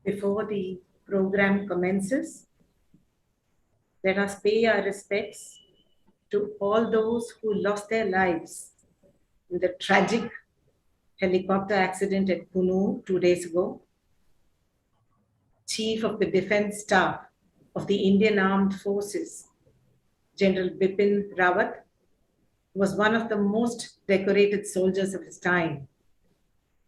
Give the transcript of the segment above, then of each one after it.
Before the program commences, let us pay our respects to all those who lost their lives in the tragic helicopter accident at Puno 2 days ago. Chief of the Defense Staff of the Indian Armed Forces, General Bipin Rawat, was one of the most decorated soldiers of his time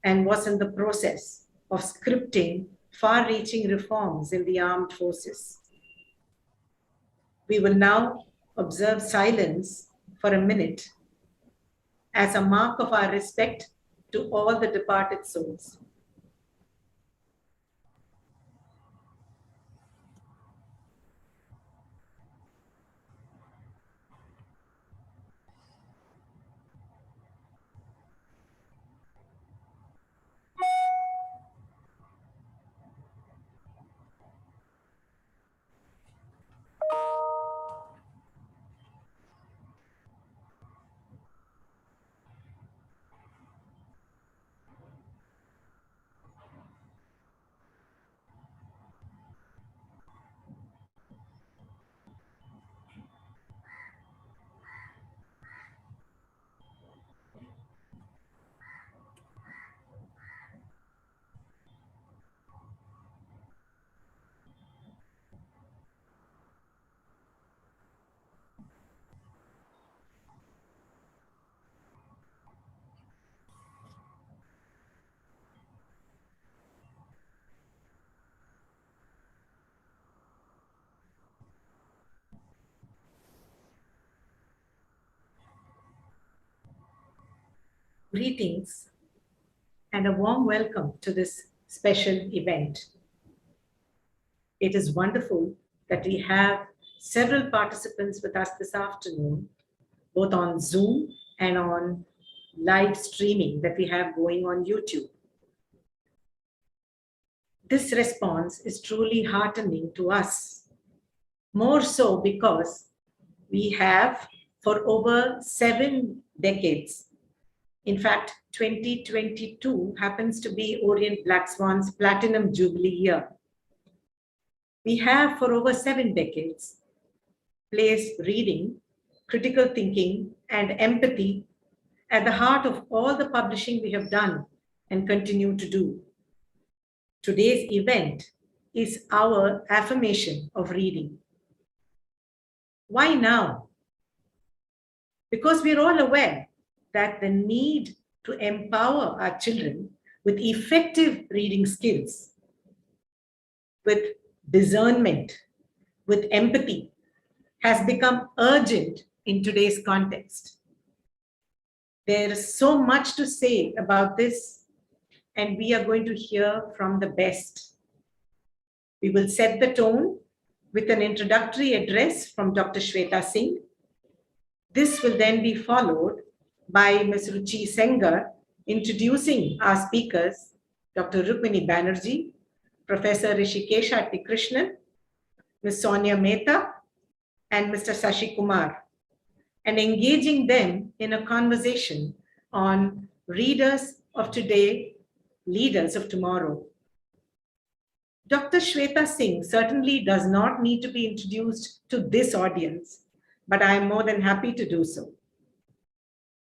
and was in the process of scripting far-reaching reforms in the armed forces. We will now observe silence for a minute as a mark of our respect to all the departed souls. Greetings and a warm welcome to this special event. It is wonderful that we have several participants with us this afternoon, both on Zoom and on live streaming that we have going on YouTube. This response is truly heartening to us, more so because we have for over 7 decades. In fact, 2022 happens to be Orient Black Swan's Platinum Jubilee year. We have for over 7 decades placed reading, critical thinking, and empathy at the heart of all the publishing we have done and continue to do. Today's event is our affirmation of reading. Why now? Because we're all aware that the need to empower our children with effective reading skills, with discernment, with empathy, has become urgent in today's context. There is so much to say about this, and we are going to hear from the best. We will set the tone with an introductory address from Dr. Shweta Singh. This will then be followed by Ms. Ruchi Sengar introducing our speakers, Dr. Rukmini Banerjee, Professor Rishikesha T. Krishnan, Ms. Sonia Mehta, and Mr. Sashi Kumar, and engaging them in a conversation on readers of today, leaders of tomorrow. Dr. Shweta Singh certainly does not need to be introduced to this audience, but I am more than happy to do so.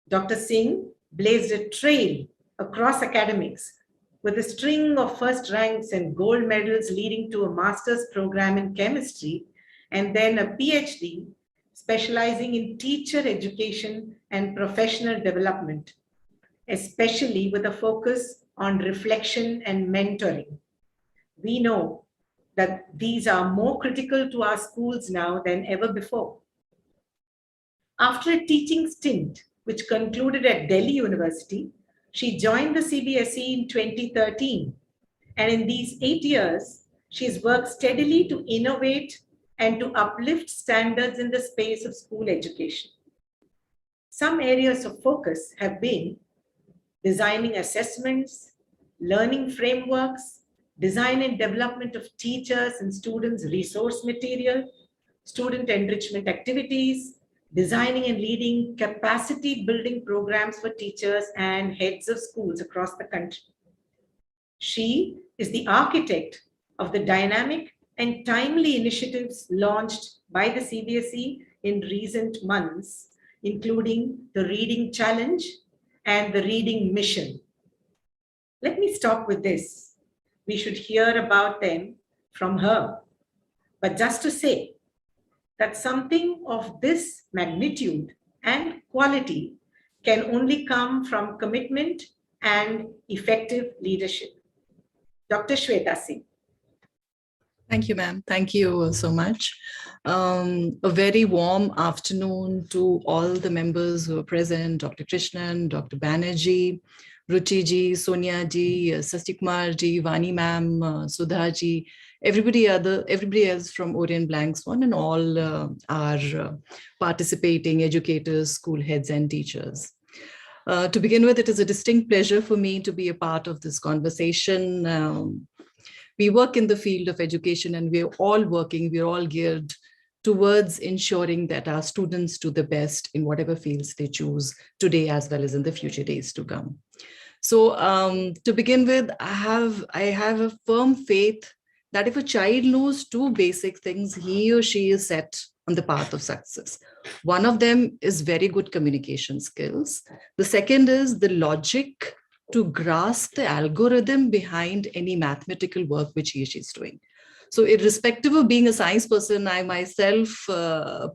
Dr. Singh blazed a trail across academics with a string of first ranks and gold medals leading to a master's program in chemistry and then a PhD specializing in teacher education and professional development, especially with a focus on reflection and mentoring. We know that these are more critical to our schools now than ever before. After a teaching stint, which concluded at Delhi University, she joined the CBSE in 2013. And in these 8 years, she's worked steadily to innovate and to uplift standards in the space of school education. Some areas of focus have been designing assessments, learning frameworks, design and development of teachers and students' resource material, student enrichment activities, designing and leading capacity building programs for teachers and heads of schools across the country. She is the architect of the dynamic and timely initiatives launched by the CBSE in recent months, including the Reading Challenge and the Reading Mission. Let me stop with this. We should hear about them from her. But just to say that something of this magnitude and quality can only come from commitment and effective leadership. Dr. Shweta Singh. Thank you, ma'am. Thank you so much. A very warm afternoon to all the members who are present, Dr. Krishnan, Dr. Banerjee, Ruchi ji, Sonia ji, Sasikumar ji, Vani ma'am, Sudha ji, everybody else from Orient Blank Swan, and all our participating educators, school heads and teachers. To begin with, it is a distinct pleasure for me to be a part of this conversation. We work in the field of education, and we're all geared towards ensuring that our students do the best in whatever fields they choose today as well as in the future days to come. So to begin with, I have a firm faith that if a child knows two basic things, he or she is set on the path of success. One of them is very good communication skills. The second is the logic to grasp the algorithm behind any mathematical work which he or she is doing. So irrespective of being a science person, I myself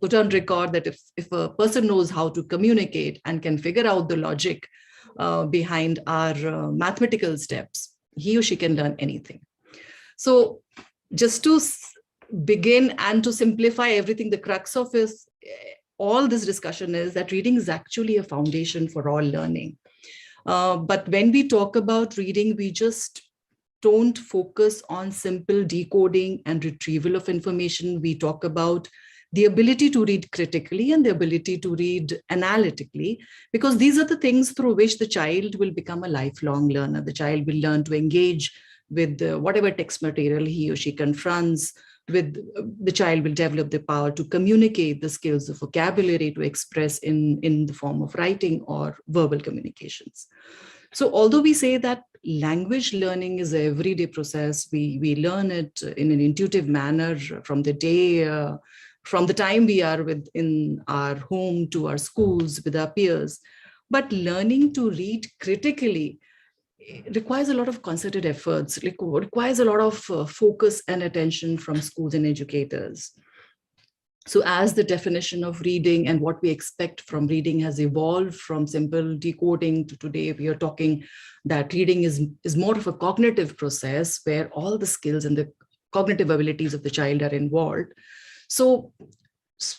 put on record that if a person knows how to communicate and can figure out the logic behind our mathematical steps, he or she can learn anything. So just to begin and to simplify everything, the crux of all this discussion is that reading is actually a foundation for all learning. But when we talk about reading, we just don't focus on simple decoding and retrieval of information. We talk about the ability to read critically and the ability to read analytically, because these are the things through which the child will become a lifelong learner. The child will learn to engage with whatever text material he or she confronts. The child will develop the power to communicate, the skills of vocabulary to express in the form of writing or verbal communications. So although we say that language learning is an everyday process, we learn it in an intuitive manner from the day, from the time we are in our home to our schools with our peers. But learning to read critically requires a lot of concerted efforts, requires a lot of focus and attention from schools and educators. So as the definition of reading and what we expect from reading has evolved from simple decoding to today, we are talking that reading is more of a cognitive process where all the skills and the cognitive abilities of the child are involved. So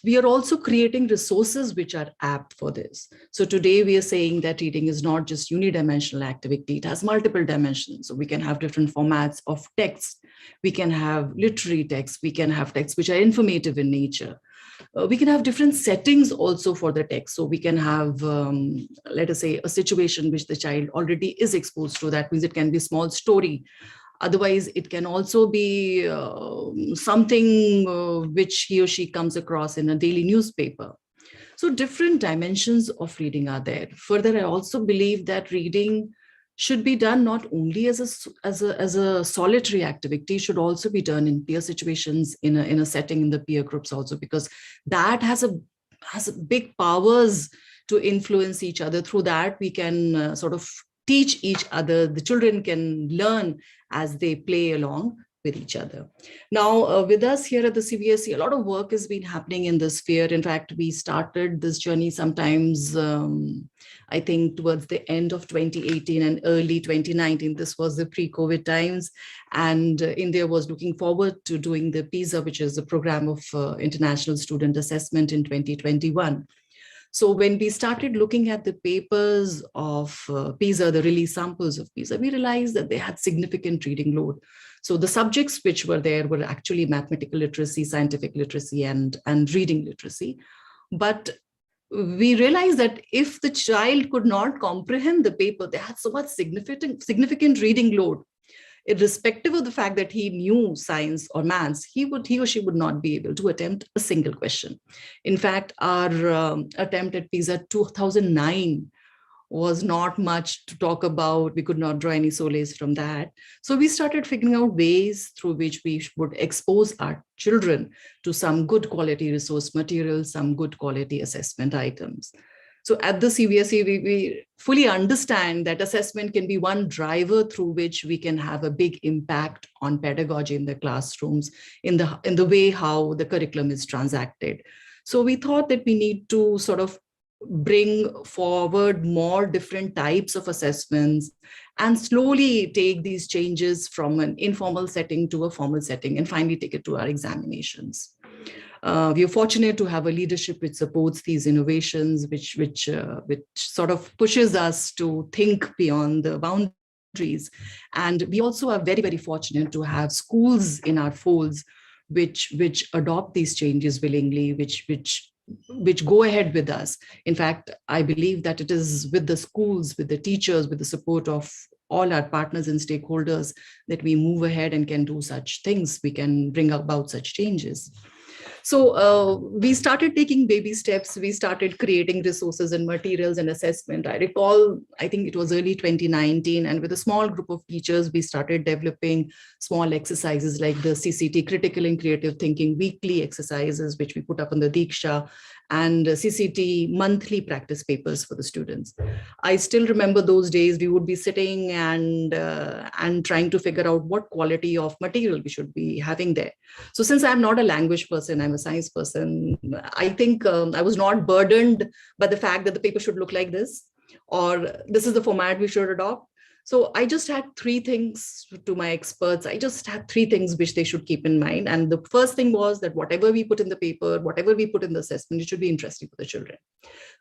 we are also creating resources which are apt for this. So today we are saying that reading is not just unidimensional activity, it has multiple dimensions. So we can have different formats of text. We can have literary text. We can have texts which are informative in nature. We can have different settings also for the text. So we can have, let us say, a situation which the child already is exposed to. That means it can be a small story. Otherwise, it can also be something which he or she comes across in a daily newspaper. So different dimensions of reading are there. Further, I also believe that reading should be done not only as a solitary activity, should also be done in peer situations, in a setting in the peer groups also, because that has big powers to influence each other. Through that, we can sort of teach each other. The children can learn as they play along with each other. Now, with us here at the CBSE, a lot of work has been happening in this sphere. In fact, we started this journey sometimes, I think, towards the end of 2018 and early 2019. This was the pre-COVID times. And India was looking forward to doing the PISA, which is the program of international student assessment in 2021. So when we started looking at the papers of PISA, the release samples of PISA, we realized that they had significant reading load. So the subjects which were there were actually mathematical literacy, scientific literacy, and reading literacy. But we realized that if the child could not comprehend the paper, they had so much significant reading load. Irrespective of the fact that he knew science or maths, he or she would not be able to attempt a single question. In fact, our attempt at PISA 2009 was not much to talk about. We could not draw any solace from that. So we started figuring out ways through which we would expose our children to some good quality resource material, some good quality assessment items. So at the CBSE, we fully understand that assessment can be one driver through which we can have a big impact on pedagogy in the classrooms, in the way how the curriculum is transacted. So we thought that we need to sort of bring forward more different types of assessments and slowly take these changes from an informal setting to a formal setting and finally take it to our examinations. We are fortunate to have a leadership which supports these innovations, which sort of pushes us to think beyond the boundaries. And we also are very, very fortunate to have schools in our folds which adopt these changes willingly, which go ahead with us. In fact, I believe that it is with the schools, with the teachers, with the support of all our partners and stakeholders that we move ahead and can do such things. We can bring about such changes. So we started taking baby steps. We started creating resources and materials and assessment. I recall, I think it was early 2019, and with a small group of teachers, we started developing small exercises like the CCT, Critical and Creative Thinking weekly exercises, which we put up on the Diksha, and CCT monthly practice papers for the students. I still remember those days. We would be sitting and trying to figure out what quality of material we should be having there. So since I'm not a language person, I'm a science person, I think I was not burdened by the fact that the paper should look like this, or this is the format we should adopt. So I just had three things to my experts. I just had three things which they should keep in mind. And the first thing was that whatever we put in the paper, whatever we put in the assessment, it should be interesting for the children.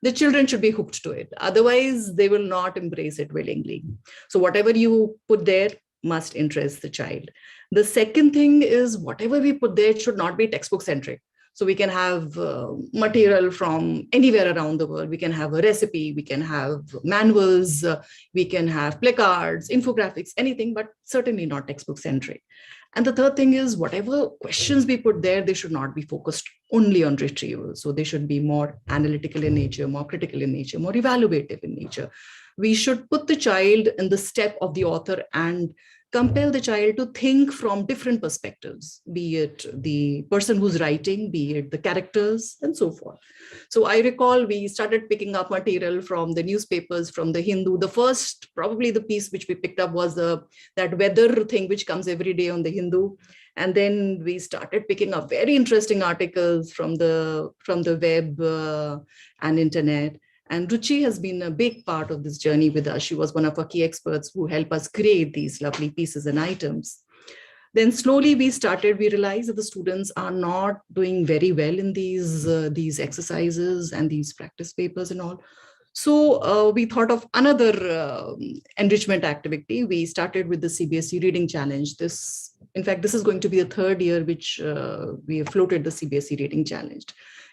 The children should be hooked to it. Otherwise, they will not embrace it willingly. So whatever you put there must interest the child. The second thing is whatever we put there should not be textbook centric. So we can have material from anywhere around the world. We can have a recipe, we can have manuals, we can have placards, infographics, anything, but certainly not textbook centric. And the third thing is whatever questions we put there, they should not be focused only on retrieval. So they should be more analytical in nature, more critical in nature, more evaluative in nature. We should put the child in the step of the author and compel the child to think from different perspectives, be it the person who's writing, be it the characters, and so forth. So I recall we started picking up material from the newspapers, from the Hindu. The first, probably the piece which we picked up was that weather thing which comes every day on the Hindu. And then we started picking up very interesting articles from the web and internet. And Ruchi has been a big part of this journey with us. She was one of our key experts who helped us create these lovely pieces and items. Then slowly we realized that the students are not doing very well in these exercises and these practice papers and all. So we thought of another enrichment activity. We started with the CBSE Reading Challenge. In fact, this is going to be the third year which we have floated the CBSE Reading Challenge.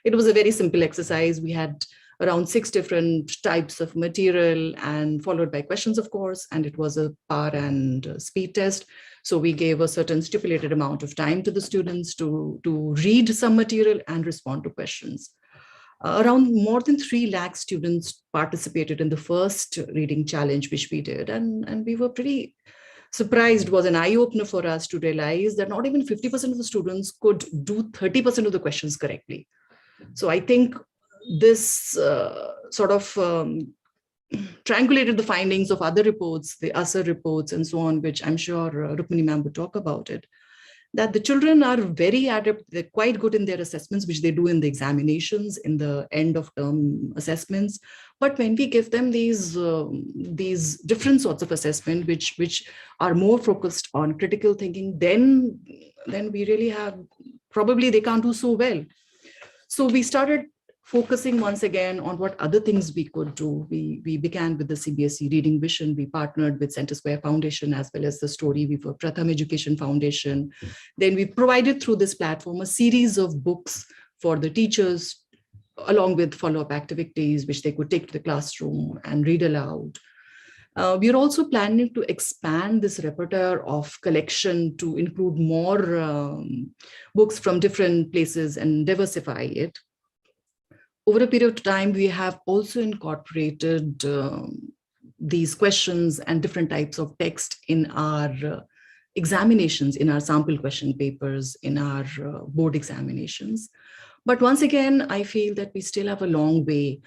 It was a very simple exercise. We had around 6 different types of material and followed by questions, of course, and it was a power and speed test. So we gave a certain stipulated amount of time to the students to read some material and respond to questions. Around more than 3 lakh students participated in the first reading challenge, which we did, and we were pretty surprised. It was an eye-opener for us to realize that not even 50% of the students could do 30% of the questions correctly. So I think this sort of triangulated the findings of other reports, the ASER reports and so on, which I'm sure Rukmini ma'am would talk about it, that the children are very adept, they're quite good in their assessments, which they do in the examinations, in the end of term assessments. But when we give them these different sorts of assessment, which are more focused on critical thinking, then we really have, probably they can't do so well. So we started focusing once again on what other things we could do. We began with the CBSE Reading Vision. We partnered with Center Square Foundation as well as the Story Weaver Pratham Education Foundation. Then we provided through this platform a series of books for the teachers, along with follow-up activities, which they could take to the classroom and read aloud. We are also planning to expand this repertoire of collection to include more books from different places and diversify it. over a period of time, we have also incorporated these questions and different types of text in our examinations, in our sample question papers, in our board examinations. But once again, I feel that we still have a long way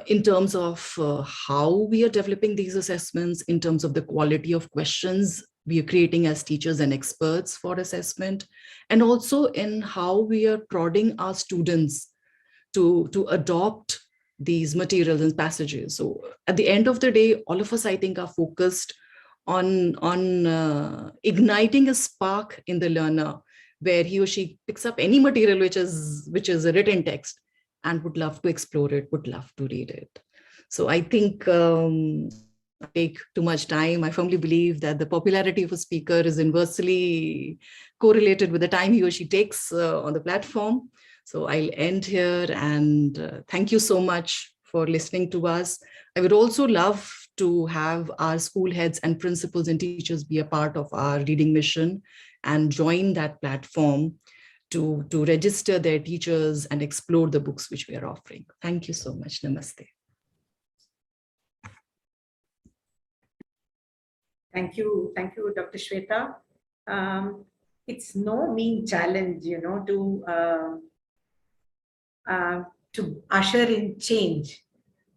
in terms of how we are developing these assessments, in terms of the quality of questions we are creating as teachers and experts for assessment, and also in how we are prodding our students to adopt these materials and passages. So at the end of the day, all of us, I think, are focused on igniting a spark in the learner, where he or she picks up any material which is a written text and would love to explore it, would love to read it. So I think I take too much time. I firmly believe that the popularity of a speaker is inversely correlated with the time he or she takes on the platform. So I'll end here, and thank you so much for listening to us. I would also love to have our school heads and principals and teachers be a part of our reading mission and join that platform to register their teachers and explore the books which we are offering. Thank you so much. Namaste. Thank you, Dr. Shweta. It's no mean challenge, to usher in change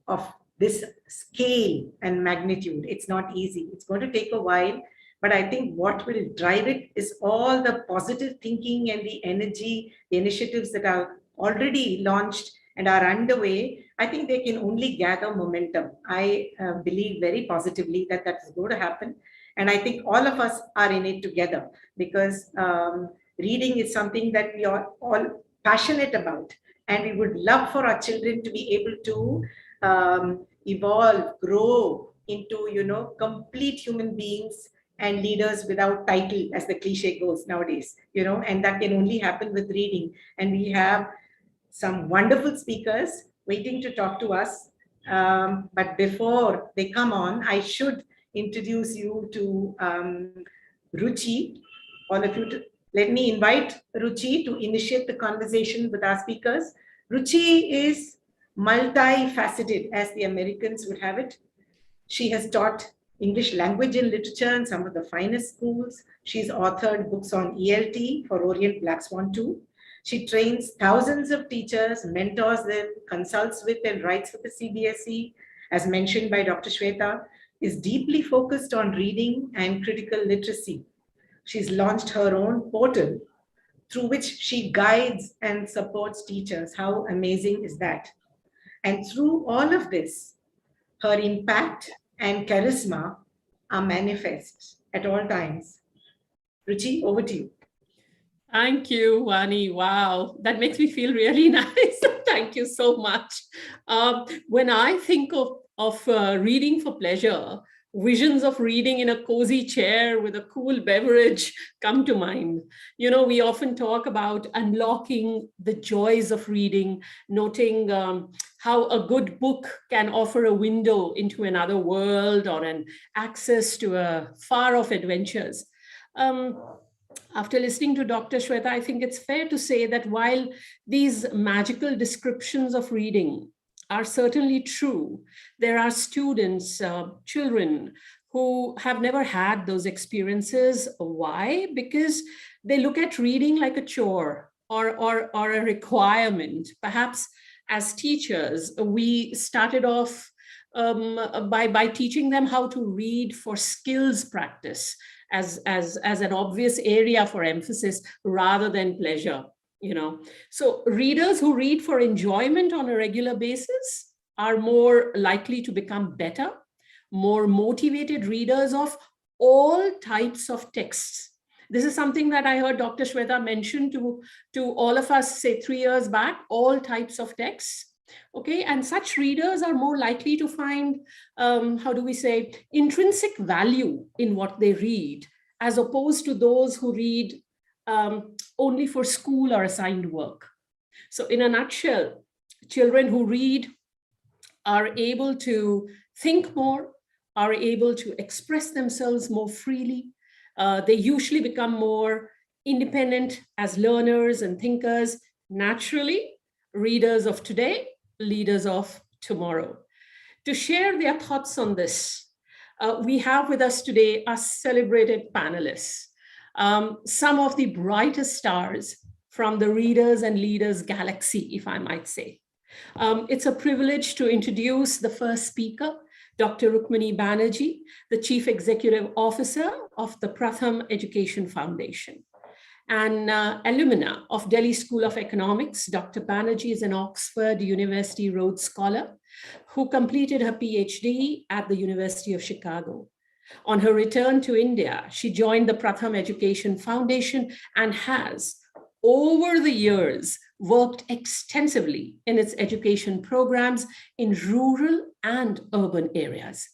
of this scale and magnitude. It's not easy. It's going to take a while, but I think what will drive it is all the positive thinking and the energy, the initiatives that are already launched and are underway. I think they can only gather momentum. I believe very positively that that's going to happen. And I think all of us are in it together, because reading is something that we are all passionate about. And we would love for our children to be able to evolve, grow into, complete human beings and leaders without title, as the cliche goes nowadays, and that can only happen with reading. And we have some wonderful speakers waiting to talk to us. But before they come on, I should introduce you to Ruchi. All of you, let me invite Ruchi to initiate the conversation with our speakers. Ruchi is multifaceted, as the Americans would have it. She has taught English language and literature in some of the finest schools. She's authored books on ELT for Orient Black Swan 2. She trains thousands of teachers, mentors them, consults with and writes for the CBSE, as mentioned by Dr. Shweta, is deeply focused on reading and critical literacy. She's launched her own portal through which she guides and supports teachers. How amazing is that? And through all of this, her impact and charisma are manifest at all times. Ruchi, over to you. Thank you, Vani. Wow, that makes me feel really nice. Thank you so much. When I think of reading for pleasure, visions of reading in a cozy chair with a cool beverage come to mind. We often talk about unlocking the joys of reading, noting how a good book can offer a window into another world or an access to a far-off adventures. After listening to Dr. Shweta, I think it's fair to say that while these magical descriptions of reading are certainly true, there are students, children who have never had those experiences. Why? Because they look at reading like a chore or a requirement. Perhaps as teachers, we started off by teaching them how to read for skills practice as an obvious area for emphasis rather than pleasure. So readers who read for enjoyment on a regular basis are more likely to become better, more motivated readers of all types of texts. This is something that I heard Dr. Shweta mention to all of us, say 3 years back, all types of texts. Okay, and such readers are more likely to find, intrinsic value in what they read, as opposed to those who read only for school or assigned work. So in a nutshell, children who read are able to think more, are able to express themselves more freely. They usually become more independent as learners and thinkers. Naturally, readers of today leaders of tomorrow. To share their thoughts on this, we have with us today our celebrated panelists, some of the brightest stars from the readers and leaders galaxy, if I might say. It's a privilege to introduce the first speaker, Dr. Rukmini Banerjee, the Chief Executive Officer of the Pratham Education Foundation. And alumna of Delhi School of Economics, Dr. Banerjee is an Oxford University Rhodes Scholar who completed her PhD at the University of Chicago. On her return to India, she joined the Pratham Education Foundation and has, over the years, worked extensively in its education programs in rural and urban areas.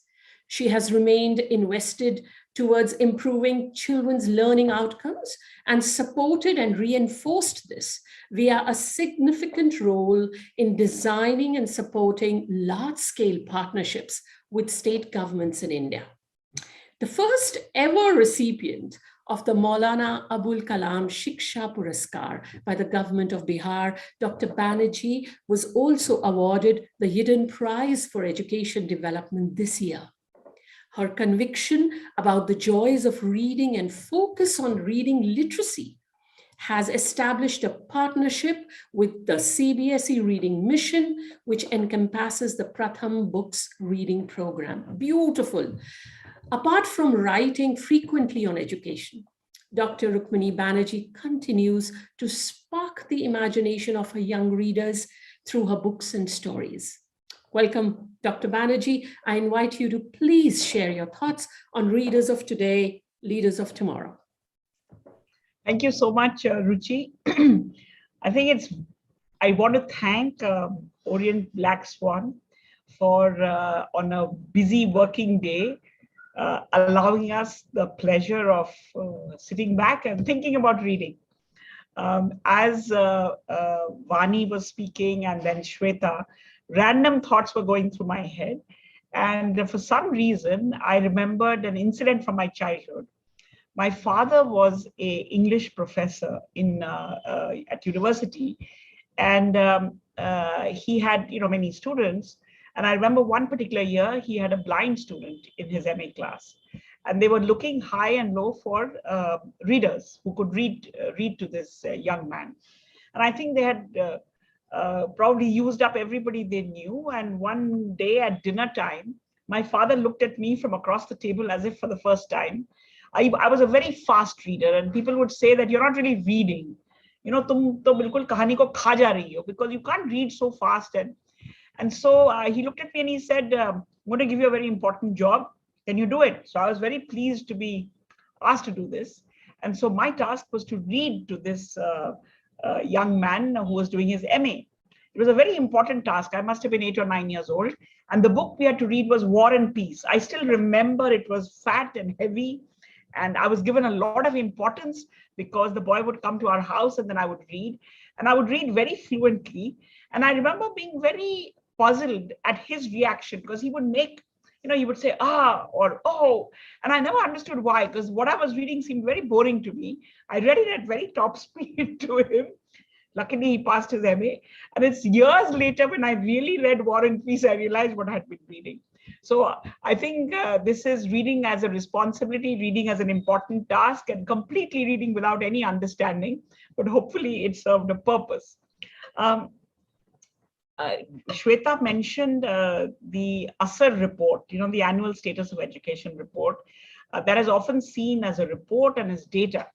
She has remained invested towards improving children's learning outcomes and supported and reinforced this via a significant role in designing and supporting large-scale partnerships with state governments in India. The first ever recipient of the Maulana Abul Kalam Shiksha Puraskar by the government of Bihar, Dr. Banerjee was also awarded the Hidden Prize for Education Development this year. Her conviction about the joys of reading and focus on reading literacy has established a partnership with the CBSE Reading Mission, which encompasses the Pratham Books Reading Program. Beautiful. Apart from writing frequently on education, Dr. Rukmini Banerjee continues to spark the imagination of her young readers through her books and stories. Welcome, Dr. Banerjee. I invite you to please share your thoughts on readers of today, leaders of tomorrow. Thank you so much, Ruchi. I want to thank Orient Black Swan for, on a busy working day, allowing us the pleasure of sitting back and thinking about reading. As Vani was speaking and then Shweta, random thoughts were going through my head. And for some reason, I remembered an incident from my childhood. My father was an English professor at university, and he had many students. And I remember one particular year, he had a blind student in his MA class. And they were looking high and low for readers who could read to this young man. And I think they had probably used up everybody they knew. And one day at dinner time, my father looked at me from across the table as if for the first time. I was a very fast reader, and people would say that you're not really reading. Tum to bilkul kahani ko kha ja rahi ho, because you can't read so fast. And so he looked at me and he said, I'm going to give you a very important job. Can you do it? So I was very pleased to be asked to do this. And so my task was to read to this young man who was doing his MA. It was a very important task. I must have been 8 or 9 years old. And the book we had to read was War and Peace. I still remember it was fat and heavy. And I was given a lot of importance because the boy would come to our house and then I would read. And I would read very fluently. And I remember being very puzzled at his reaction, because he would make, he would say, ah, or oh. And I never understood why, because what I was reading seemed very boring to me. I read it at very top speed to him. Luckily, he passed his MA. And it's years later when I really read War and Peace, I realized what I had been reading. So I think this is reading as a responsibility, reading as an important task, and completely reading without any understanding. But hopefully it served a purpose. Shweta mentioned the ASER report, the annual status of education report, that is often seen as a report and as data.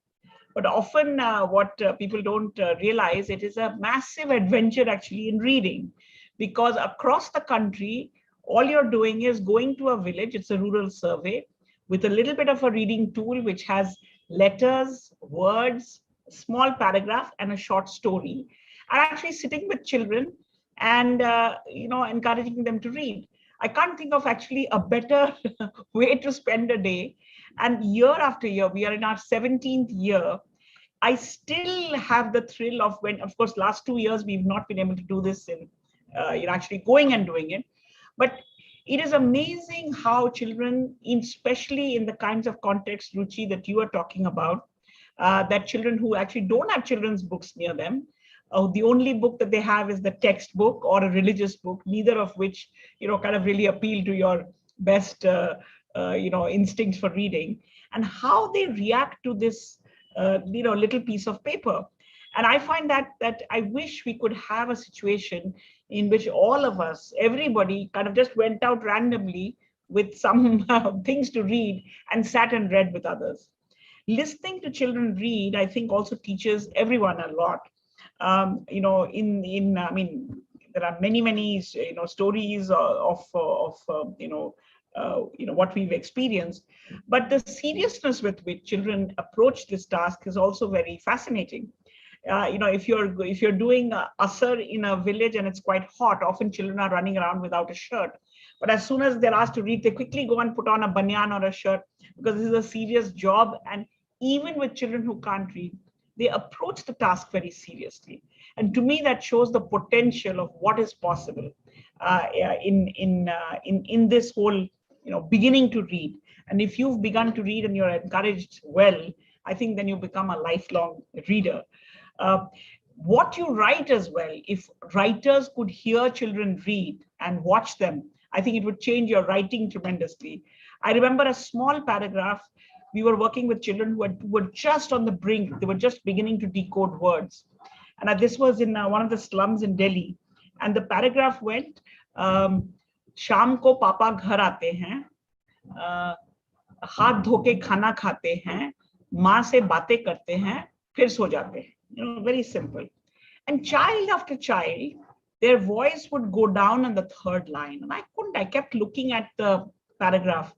But often what people don't realize, it is a massive adventure actually in reading, because across the country, all you're doing is going to a village, it's a rural survey, with a little bit of a reading tool, which has letters, words, a small paragraph, and a short story, and actually sitting with children and encouraging them to read. I can't think of actually a better way to spend a day. And year after year, we are in our 17th year, I still have the thrill of when, of course, last 2 years, we've not been able to do this in actually going and doing it. But it is amazing how children, especially in the kinds of context, Ruchi, that you are talking about, that children who actually don't have children's books near them, The only book that they have is the textbook or a religious book, neither of which, kind of really appeal to your best, instincts for reading, and how they react to this, little piece of paper. And I find that I wish we could have a situation in which all of us, everybody kind of just went out randomly with some things to read and sat and read with others. Listening to children read, I think, also teaches everyone a lot. I mean, there are many stories of what we've experienced, but the seriousness with which children approach this task is also very fascinating. If you're doing asar in a village and it's quite hot, often children are running around without a shirt. But as soon as they're asked to read, they quickly go and put on a banyan or a shirt, because this is a serious job. And even with children who can't read, they approach the task very seriously. And to me, that shows the potential of what is possible in this whole, beginning to read. And if you've begun to read and you're encouraged well, I think then you become a lifelong reader. What you write as well, if writers could hear children read and watch them, I think it would change your writing tremendously. I remember a small paragraph. We were working with children who were just on the brink. They were just beginning to decode words. And this was in one of the slums in Delhi. And the paragraph went, शाम को पापा घर आते हैं, हाथ धो के खाना खाते हैं, माँ से बातें करते हैं, फिर सो जाते हैं. Very simple. And child after child, their voice would go down on the third line. And I kept looking at the paragraph.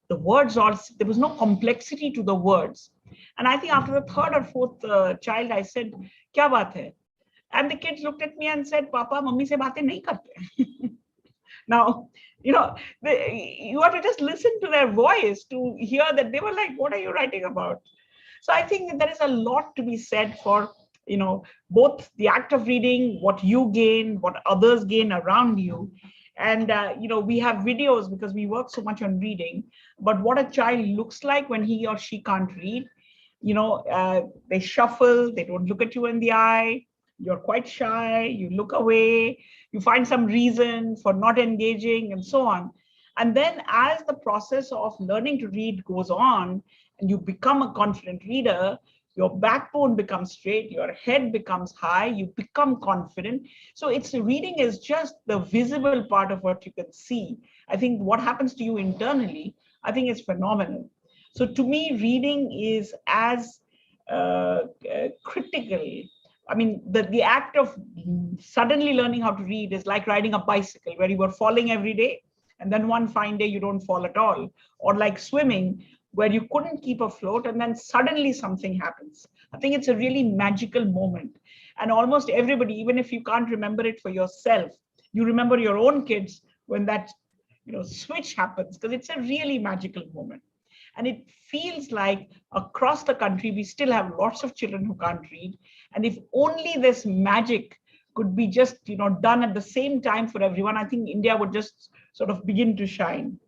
The words, there was no complexity to the words. And I think after the third or fourth child, I said, "Kya baat hai?" And the kids looked at me and said, "Papa, mummy se baatein nahi karte." Now, you have to just listen to their voice to hear that they were like, "What are you writing about?" So I think that there is a lot to be said for, both the act of reading, what you gain, what others gain around you. And, we have videos because we work so much on reading, but what a child looks like when he or she can't read, they shuffle, they don't look at you in the eye, you're quite shy, you look away, you find some reason for not engaging and so on. And then as the process of learning to read goes on and you become a confident reader, your backbone becomes straight, your head becomes high, you become confident. So reading is just the visible part of what you can see. I think what happens to you internally, I think is phenomenal. So to me, reading is as critical. I mean, the act of suddenly learning how to read is like riding a bicycle where you were falling every day and then one fine day you don't fall at all. Or like swimming, where you couldn't keep afloat and then suddenly something happens. I think it's a really magical moment. And almost everybody, even if you can't remember it for yourself, you remember your own kids when that switch happens, because it's a really magical moment. And it feels like across the country, we still have lots of children who can't read. And if only this magic could be just done at the same time for everyone, I think India would just sort of begin to shine.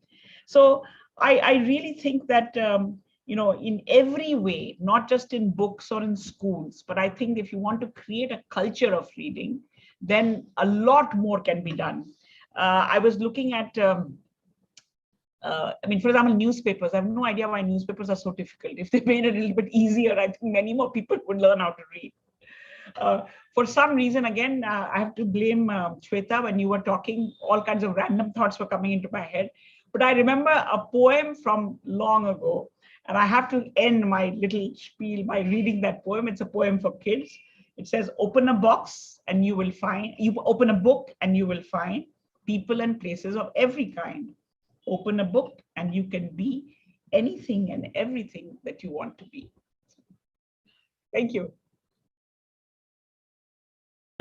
So I really think that, in every way, not just in books or in schools, but I think if you want to create a culture of reading, then a lot more can be done. I was looking at, for example, newspapers. I have no idea why newspapers are so difficult. If they made it a little bit easier, I think many more people would learn how to read. For some reason, again, I have to blame Shweta. When you were talking, all kinds of random thoughts were coming into my head. But I remember a poem from long ago, and I have to end my little spiel by reading that poem. It's a poem for kids. It says, "Open a box and you will find, you open a book and you will find people and places of every kind. Open a book and you can be anything and everything that you want to be." Thank you.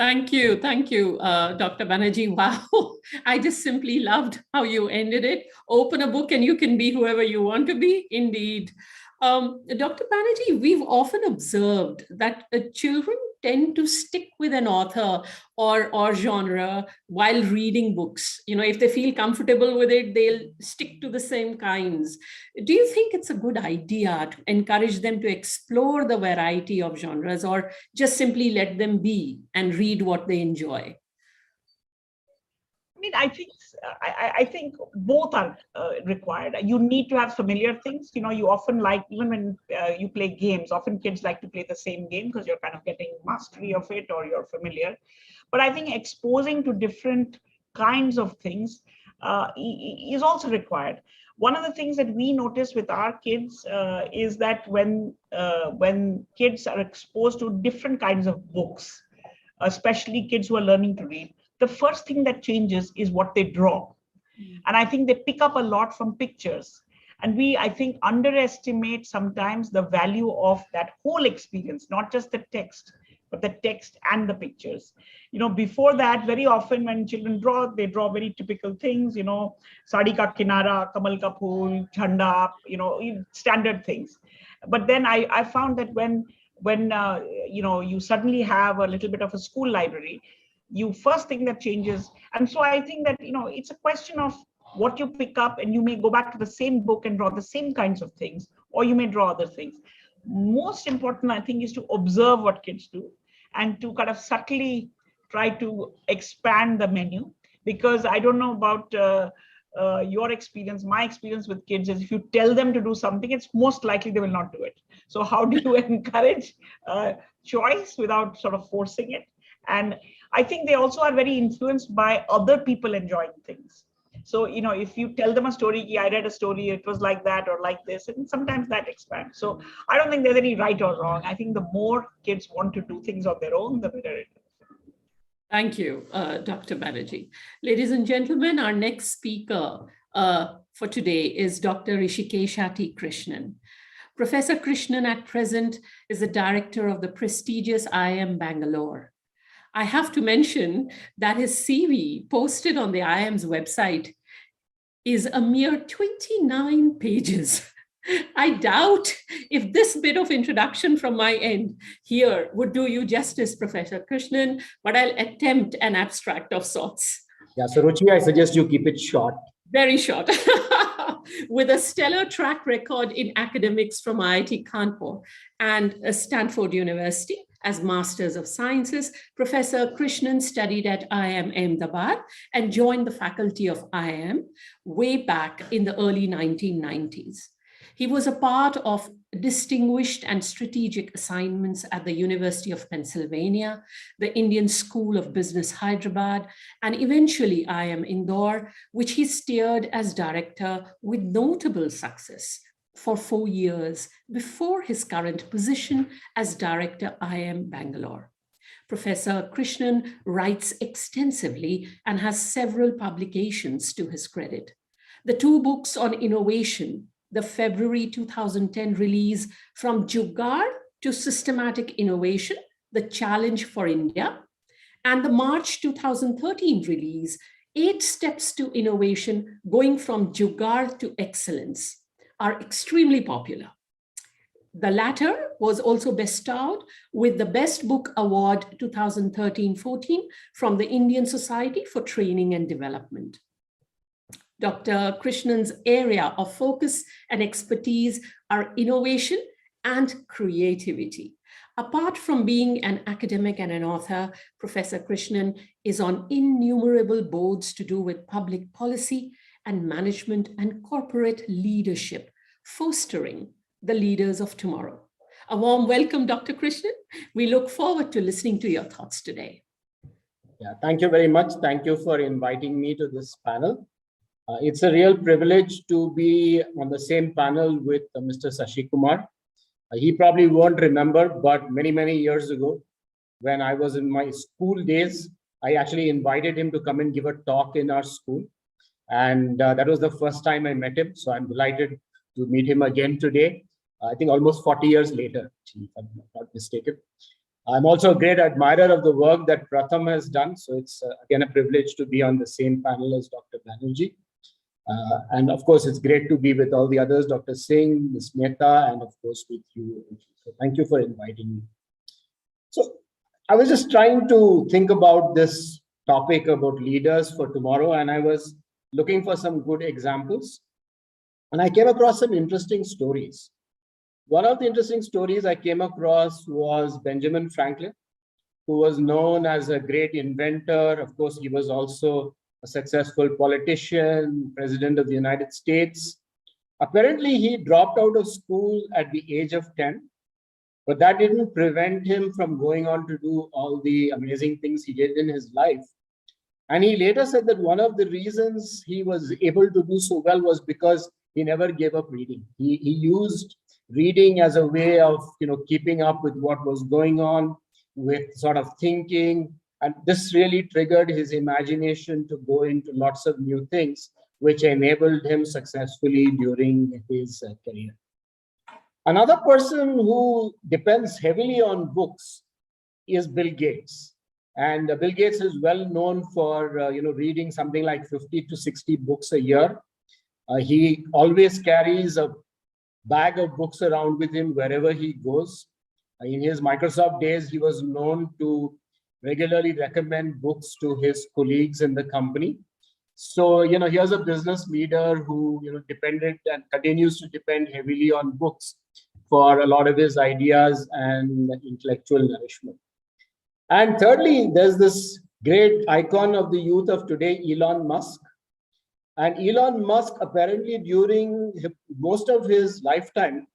Thank you, Dr. Banerjee. Wow, I just simply loved how you ended it. Open a book and you can be whoever you want to be. Indeed. Dr. Banerjee, we've often observed that children tend to stick with an author or genre while reading books. You know, if they feel comfortable with it, they'll stick to the same kinds. Do you think it's a good idea to encourage them to explore the variety of genres, or just simply let them be and read what they enjoy? I mean, I think both are required. You need to have familiar things. You know, you often like, even when you play games, often kids like to play the same game because you're kind of getting mastery of it or you're familiar. But I think exposing to different kinds of things is also required. One of the things that we notice with our kids is that when kids are exposed to different kinds of books, especially kids who are learning to read, the first thing that changes is what they draw. And I think they pick up a lot from pictures. And we, I think, underestimate sometimes the value of that whole experience, not just the text, but the text and the pictures. You know, before that, very often when children draw, they draw very typical things, you know, Sadi ka kinara, Kamal ka phool, Chhanda, you know, standard things. But then I found that when you know, you suddenly have a little bit of a school library, you first thing that changes. And so I think that, you know, it's a question of what you pick up, and you may go back to the same book and draw the same kinds of things, or you may draw other things. Most important, I think, is to observe what kids do and to kind of subtly try to expand the menu. Because I don't know about your experience. My experience with kids is if you tell them to do something, it's most likely they will not do it. So how do you encourage choice without sort of forcing it? And I think they also are very influenced by other people enjoying things. So, you know, if you tell them a story, yeah, I read a story, it was like that or like this, and sometimes that expands. So I don't think there's any right or wrong. I think the more kids want to do things on their own, the better it is. Thank you, Dr. Banerjee. Ladies and gentlemen, our next speaker for today is Dr. Hrishikesha T. Krishnan. Professor Krishnan at present is the director of the prestigious IIM Bangalore. I have to mention that his CV posted on the IIM's website is a mere 29 pages. I doubt if this bit of introduction from my end here would do you justice, Professor Krishnan, but I'll attempt an abstract of sorts. Yeah, so Ruchi, I suggest you keep it short. Very short. With a stellar track record in academics from IIT Kanpur and Stanford University as Masters of Sciences, Professor Krishnan studied at IIM Ahmedabad and joined the faculty of IIM way back in the early 1990s. He was a part of distinguished and strategic assignments at the University of Pennsylvania, the Indian School of Business Hyderabad, and eventually IIM Indore, which he steered as director with notable success for 4 years before his current position as director IIM Bangalore. Professor Krishnan writes extensively and has several publications to his credit. The 2 books on innovation, the February 2010 release From Jugaad to Systematic Innovation, The Challenge for India, and the March 2013 release, 8 Steps to Innovation Going from Jugaad to Excellence, are extremely popular. The latter was also bestowed with the Best Book Award 2013-14 from the Indian Society for Training and Development. Dr. Krishnan's area of focus and expertise are innovation and creativity. Apart from being an academic and an author, Professor Krishnan is on innumerable boards to do with public policy and management and corporate leadership, fostering the leaders of tomorrow. A warm welcome, Dr. Krishnan. We look forward to listening to your thoughts today. Yeah, thank you very much. Thank you for inviting me to this panel. It's a real privilege to be on the same panel with Mr. Sashi Kumar. He probably won't remember, but many, many years ago, when I was in my school days, I actually invited him to come and give a talk in our school. And that was the first time I met him. So I'm delighted to meet him again today. I think almost 40 years later, if I'm not mistaken. I'm also a great admirer of the work that Pratham has done. So it's again a privilege to be on the same panel as Dr. Banerjee. And of course, it's great to be with all the others, Dr. Singh, Ms. Mehta, and of course with you. So thank you for inviting me. So I was just trying to think about this topic about leaders for tomorrow, and I was looking for some good examples. And I came across some interesting stories. One of the interesting stories I came across was Benjamin Franklin, who was known as a great inventor. Of course, he was also a successful politician, president of the United States. Apparently, he dropped out of school at the age of 10, but that didn't prevent him from going on to do all the amazing things he did in his life. And he later said that one of the reasons he was able to do so well was because he never gave up reading. He used reading as a way of keeping up with what was going on, with sort of thinking. And this really triggered his imagination to go into lots of new things, which enabled him successfully during his career. Another person who depends heavily on books is Bill Gates. And Bill Gates is well known for reading something like 50 to 60 books a year. He always carries a bag of books around with him wherever he goes. In his Microsoft days, he was known to regularly recommend books to his colleagues in the company. So, here's a business leader who, depended and continues to depend heavily on books for a lot of his ideas and intellectual nourishment. And thirdly, there's this great icon of the youth of today, Elon Musk. And Elon Musk, apparently during most of his lifetime,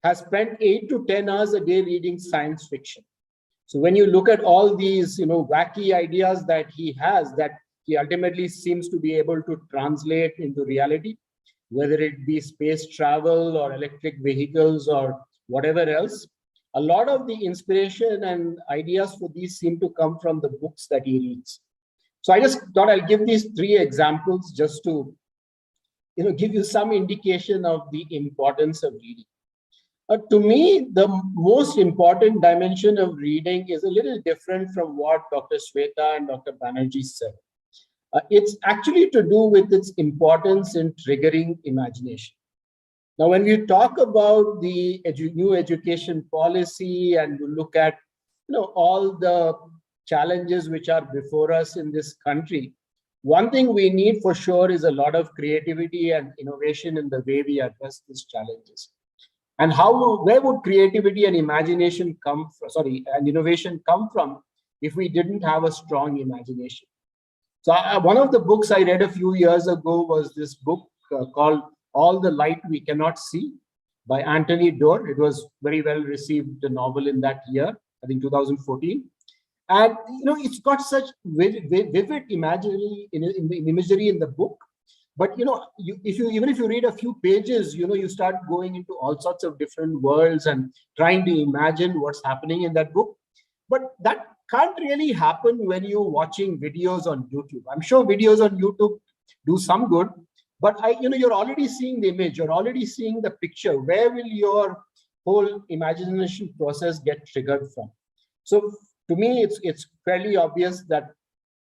has spent 8 to 10 hours a day reading science fiction. So when you look at all these, wacky ideas that he has, that he ultimately seems to be able to translate into reality, whether it be space travel or electric vehicles or whatever else, a lot of the inspiration and ideas for these seem to come from the books that he reads. So I just thought I'll give these 3 examples just to, give you some indication of the importance of reading. To me, the most important dimension of reading is a little different from what Dr. Shweta and Dr. Banerjee said. It's actually to do with its importance in triggering imagination. Now, when we talk about the new education policy and you look at all the challenges which are before us in this country, one thing we need for sure is a lot of creativity and innovation in the way we address these challenges. And where would creativity and imagination and innovation come from if we didn't have a strong imagination? So one of the books I read a few years ago was this book called All the Light We Cannot See by Anthony Doerr. It was very well received, the novel in that year, I think 2014. And it's got such vivid imagery in the book. But even if you read a few pages, you start going into all sorts of different worlds and trying to imagine what's happening in that book. But that can't really happen when you're watching videos on YouTube. I'm sure videos on YouTube do some good, but you're already seeing the image, you're already seeing the picture. Where will your whole imagination process get triggered from? So to me, it's fairly obvious that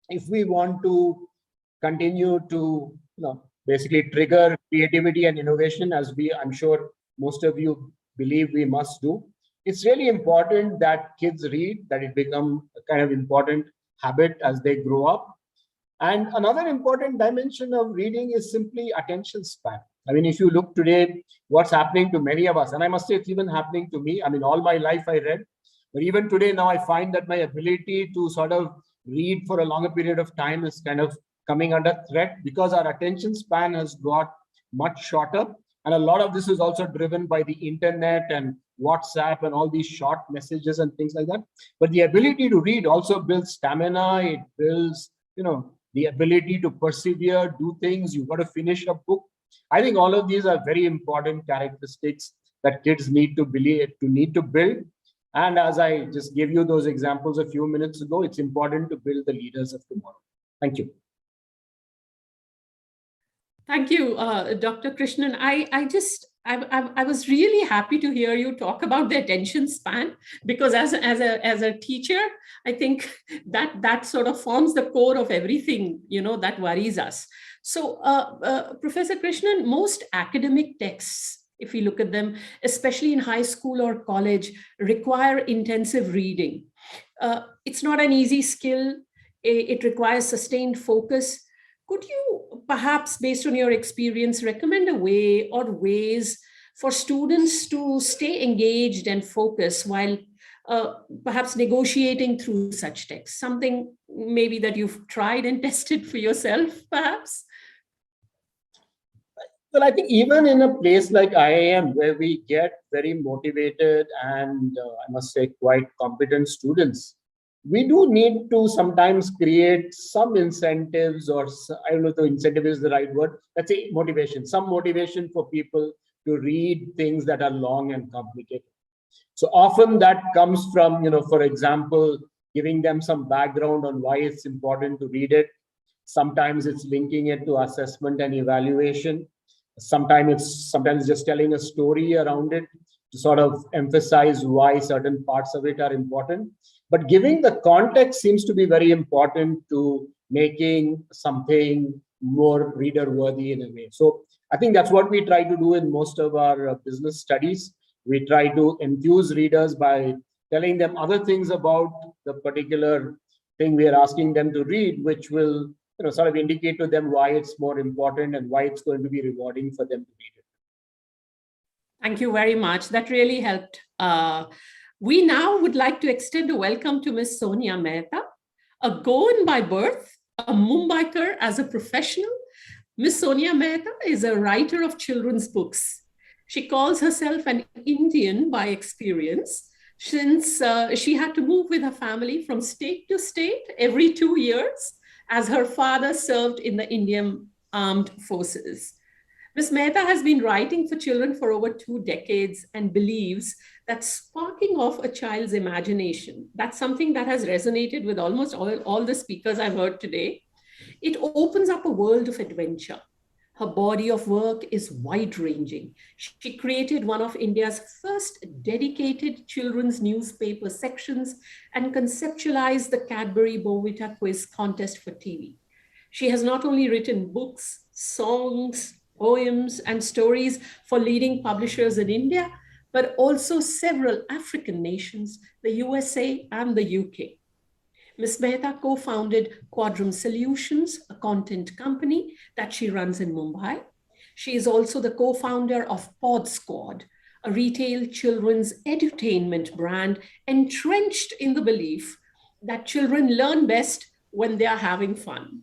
if we want to continue to basically trigger creativity and innovation, as I'm sure most of you believe we must do, it's really important that kids read, that it become a kind of important habit as they grow up. And another important dimension of reading is simply attention span. I mean, if you look today, what's happening to many of us, and I must say it's even happening to me. I mean, all my life I read, but even today now I find that my ability to sort of read for a longer period of time is kind of coming under threat because our attention span has got much shorter. And a lot of this is also driven by the internet and WhatsApp and all these short messages and things like that. But the ability to read also builds stamina. It builds, the ability to persevere, do things. You've got to finish a book. I think all of these are very important characteristics that kids need to build. And as I just gave you those examples a few minutes ago, it's important to build the leaders of tomorrow. Thank you. Thank you, Dr. Krishnan. I was really happy to hear you talk about the attention span, because as a teacher, I think that sort of forms the core of everything, that worries us. So, Professor Krishnan, most academic texts, if we look at them, especially in high school or college, require intensive reading. It's not an easy skill. It requires sustained focus. Could you perhaps, based on your experience, recommend a way or ways for students to stay engaged and focused while perhaps negotiating through such texts? Something maybe that you've tried and tested for yourself, perhaps? Well, I think even in a place like IIM, where we get very motivated and I must say quite competent students, we do need to sometimes create some incentives, or I don't know if the incentive is the right word, let's say motivation, some motivation for people to read things that are long and complicated. So often that comes from, for example, giving them some background on why it's important to read it. Sometimes it's linking it to assessment and evaluation. Sometimes it's just telling a story around it to sort of emphasize why certain parts of it are important. But giving the context seems to be very important to making something more reader worthy in a way. So I think that's what we try to do in most of our business studies. We try to enthuse readers by telling them other things about the particular thing we are asking them to read, which will sort of indicate to them why it's more important and why it's going to be rewarding for them to read it. Thank you very much. That really helped. We now would like to extend a welcome to Ms. Sonia Mehta, a Goan by birth, a Mumbaiker as a professional. Ms. Sonia Mehta is a writer of children's books. She calls herself an Indian by experience, since she had to move with her family from state to state every 2 years, as her father served in the Indian Armed Forces. Ms. Mehta has been writing for children for over 2 decades and believes that sparking off a child's imagination, that's something that has resonated with almost all the speakers I've heard today. It opens up a world of adventure. Her body of work is wide-ranging. She created one of India's first dedicated children's newspaper sections and conceptualized the Cadbury Bonvita quiz contest for TV. She has not only written books, songs, poems, and stories for leading publishers in India, but also several African nations, the USA and the UK. Ms. Mehta co-founded Quadrum Solutions, a content company that she runs in Mumbai. She is also the co-founder of Pod Squad, a retail children's edutainment brand entrenched in the belief that children learn best when they are having fun.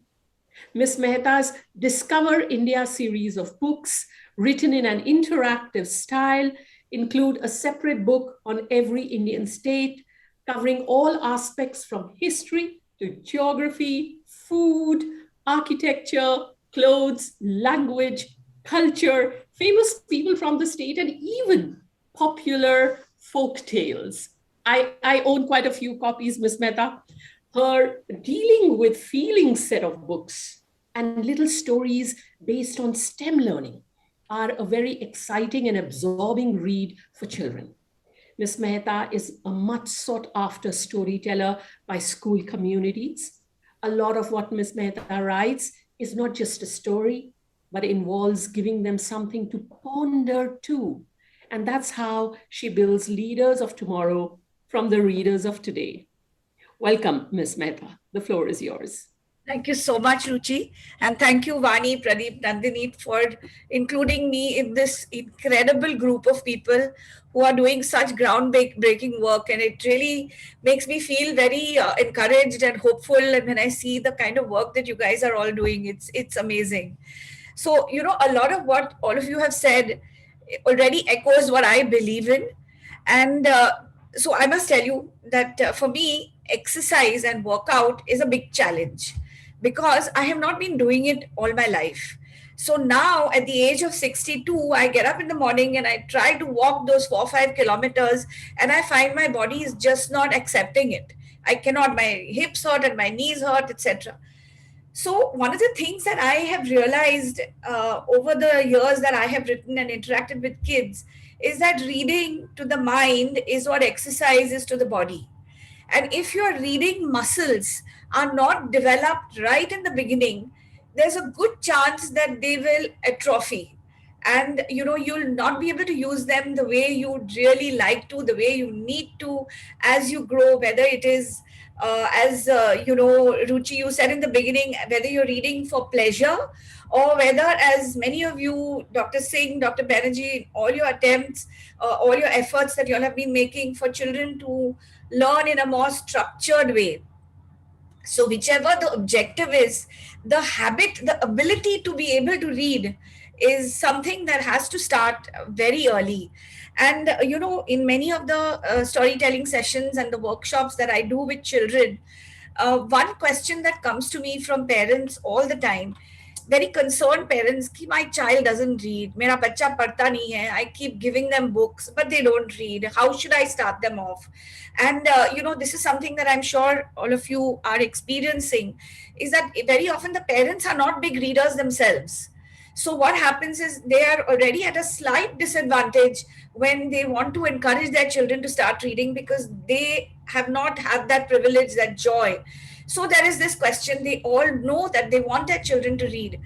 Ms. Mehta's Discover India series of books, written in an interactive style, include a separate book on every Indian state, covering all aspects from history to geography, food, architecture, clothes, language, culture, famous people from the state, and even popular folk tales. I own quite a few copies, Ms. Mehta. Her Dealing with Feelings set of books and little stories based on STEM learning are a very exciting and absorbing read for children. Ms. Mehta is a much sought after storyteller by school communities. A lot of what Ms. Mehta writes is not just a story, but involves giving them something to ponder too. And that's how she builds leaders of tomorrow from the readers of today. Welcome, Ms. Mehta. The floor is yours. Thank you so much, Ruchi. And thank you, Vani, Pradeep, Nandini, for including me in this incredible group of people who are doing such groundbreaking work. And it really makes me feel very encouraged and hopeful. And when I see the kind of work that you guys are all doing, it's amazing. So, a lot of what all of you have said already echoes what I believe in. And so I must tell you that for me, exercise and workout is a big challenge, because I have not been doing it all my life. So now at the age of 62, I get up in the morning and I try to walk those 4 or 5 kilometers, and I find my body is just not accepting it. I cannot, my hips hurt and my knees hurt, etc. So one of the things that I have realized over the years that I have written and interacted with kids is that reading to the mind is what exercise is to the body. And if your reading muscles are not developed right in the beginning, there's a good chance that they will atrophy. And you'll not be able to use them the way you'd really like to, the way you need to as you grow, whether it is as Ruchi, you said in the beginning, whether you're reading for pleasure or whether, as many of you, Dr. Singh, Dr. Banerjee, all your attempts, all your efforts that you all have been making for children to learn in a more structured way. So whichever the objective is, the habit, the ability to be able to read is something that has to start very early. And, in many of the storytelling sessions and the workshops that I do with children, one question that comes to me from parents all the time, very concerned parents, ki my child doesn't read, mera bachcha padhta nahi hai, I keep giving them books, but they don't read. How should I start them off? And, this is something that I'm sure all of you are experiencing, is that very often the parents are not big readers themselves. So what happens is they are already at a slight disadvantage when they want to encourage their children to start reading because they have not had that privilege, that joy. So there is this question, they all know that they want their children to read.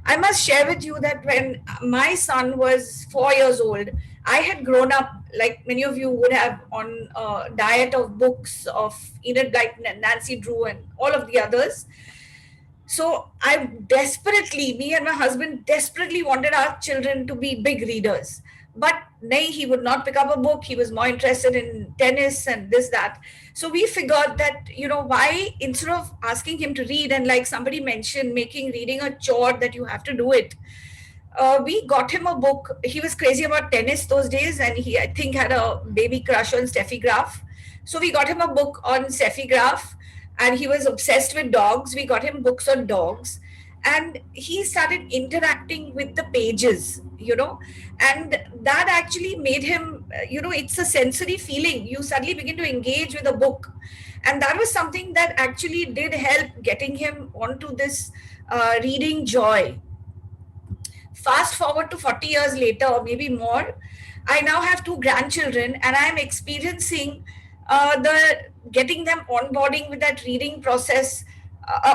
I must share with you that when my son was 4 years old, I had grown up, like many of you would have, on a diet of books of Enid Blyton and Nancy Drew and all of the others. So me and my husband desperately wanted our children to be big readers. But nay, he would not pick up a book. He was more interested in tennis and this, that. So we figured that, why, instead of asking him to read and, like somebody mentioned, making reading a chore that you have to do it, we got him a book. He was crazy about tennis those days, and he, I think, had a baby crush on Steffi Graf. So we got him a book on Steffi Graf, and he was obsessed with dogs. We got him books on dogs, and he started interacting with the pages, and that actually made him, it's a sensory feeling. You suddenly begin to engage with a book. And that was something that actually did help getting him onto this reading joy. Fast forward to 40 years later, or maybe more, I now have 2 grandchildren, and I'm experiencing the getting them onboarding with that reading process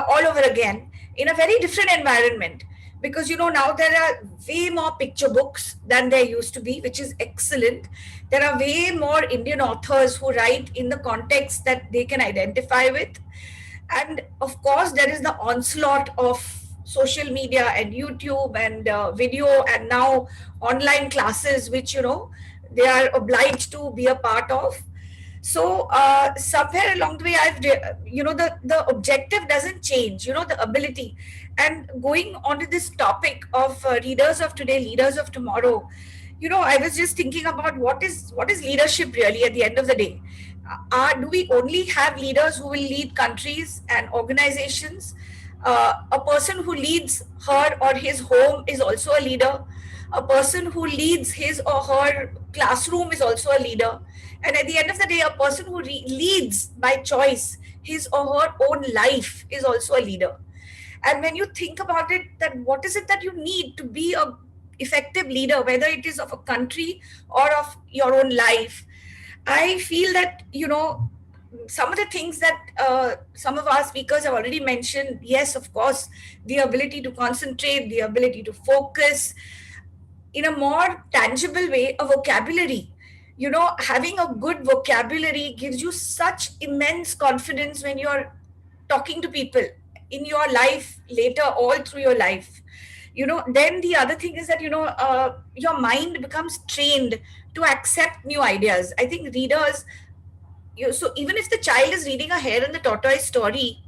all over again in a very different environment. Because, now there are way more picture books than there used to be, which is excellent. There are way more Indian authors who write in the context that they can identify with. And of course, there is the onslaught of social media and YouTube and video, and now online classes, which, they are obliged to be a part of. So somewhere along the way, the objective doesn't change, the ability. And going on to this topic of readers of today, leaders of tomorrow, I was just thinking about what is leadership really at the end of the day. Do we only have leaders who will lead countries and organizations? A person who leads her or his home is also a leader. A person who leads his or her classroom is also a leader. And at the end of the day, a person who leads by choice his or her own life is also a leader. And when you think about it, that what is it that you need to be a effective leader, whether it is of a country or of your own life, I feel that, some of the things that some of our speakers have already mentioned, yes, of course, the ability to concentrate, the ability to focus, in a more tangible way, a vocabulary. Having a good vocabulary gives you such immense confidence when you're talking to people in your life later, all through your life. Then the other thing is that, your mind becomes trained to accept new ideas. I think readers, so even if the child is reading a Hare and the Tortoise story,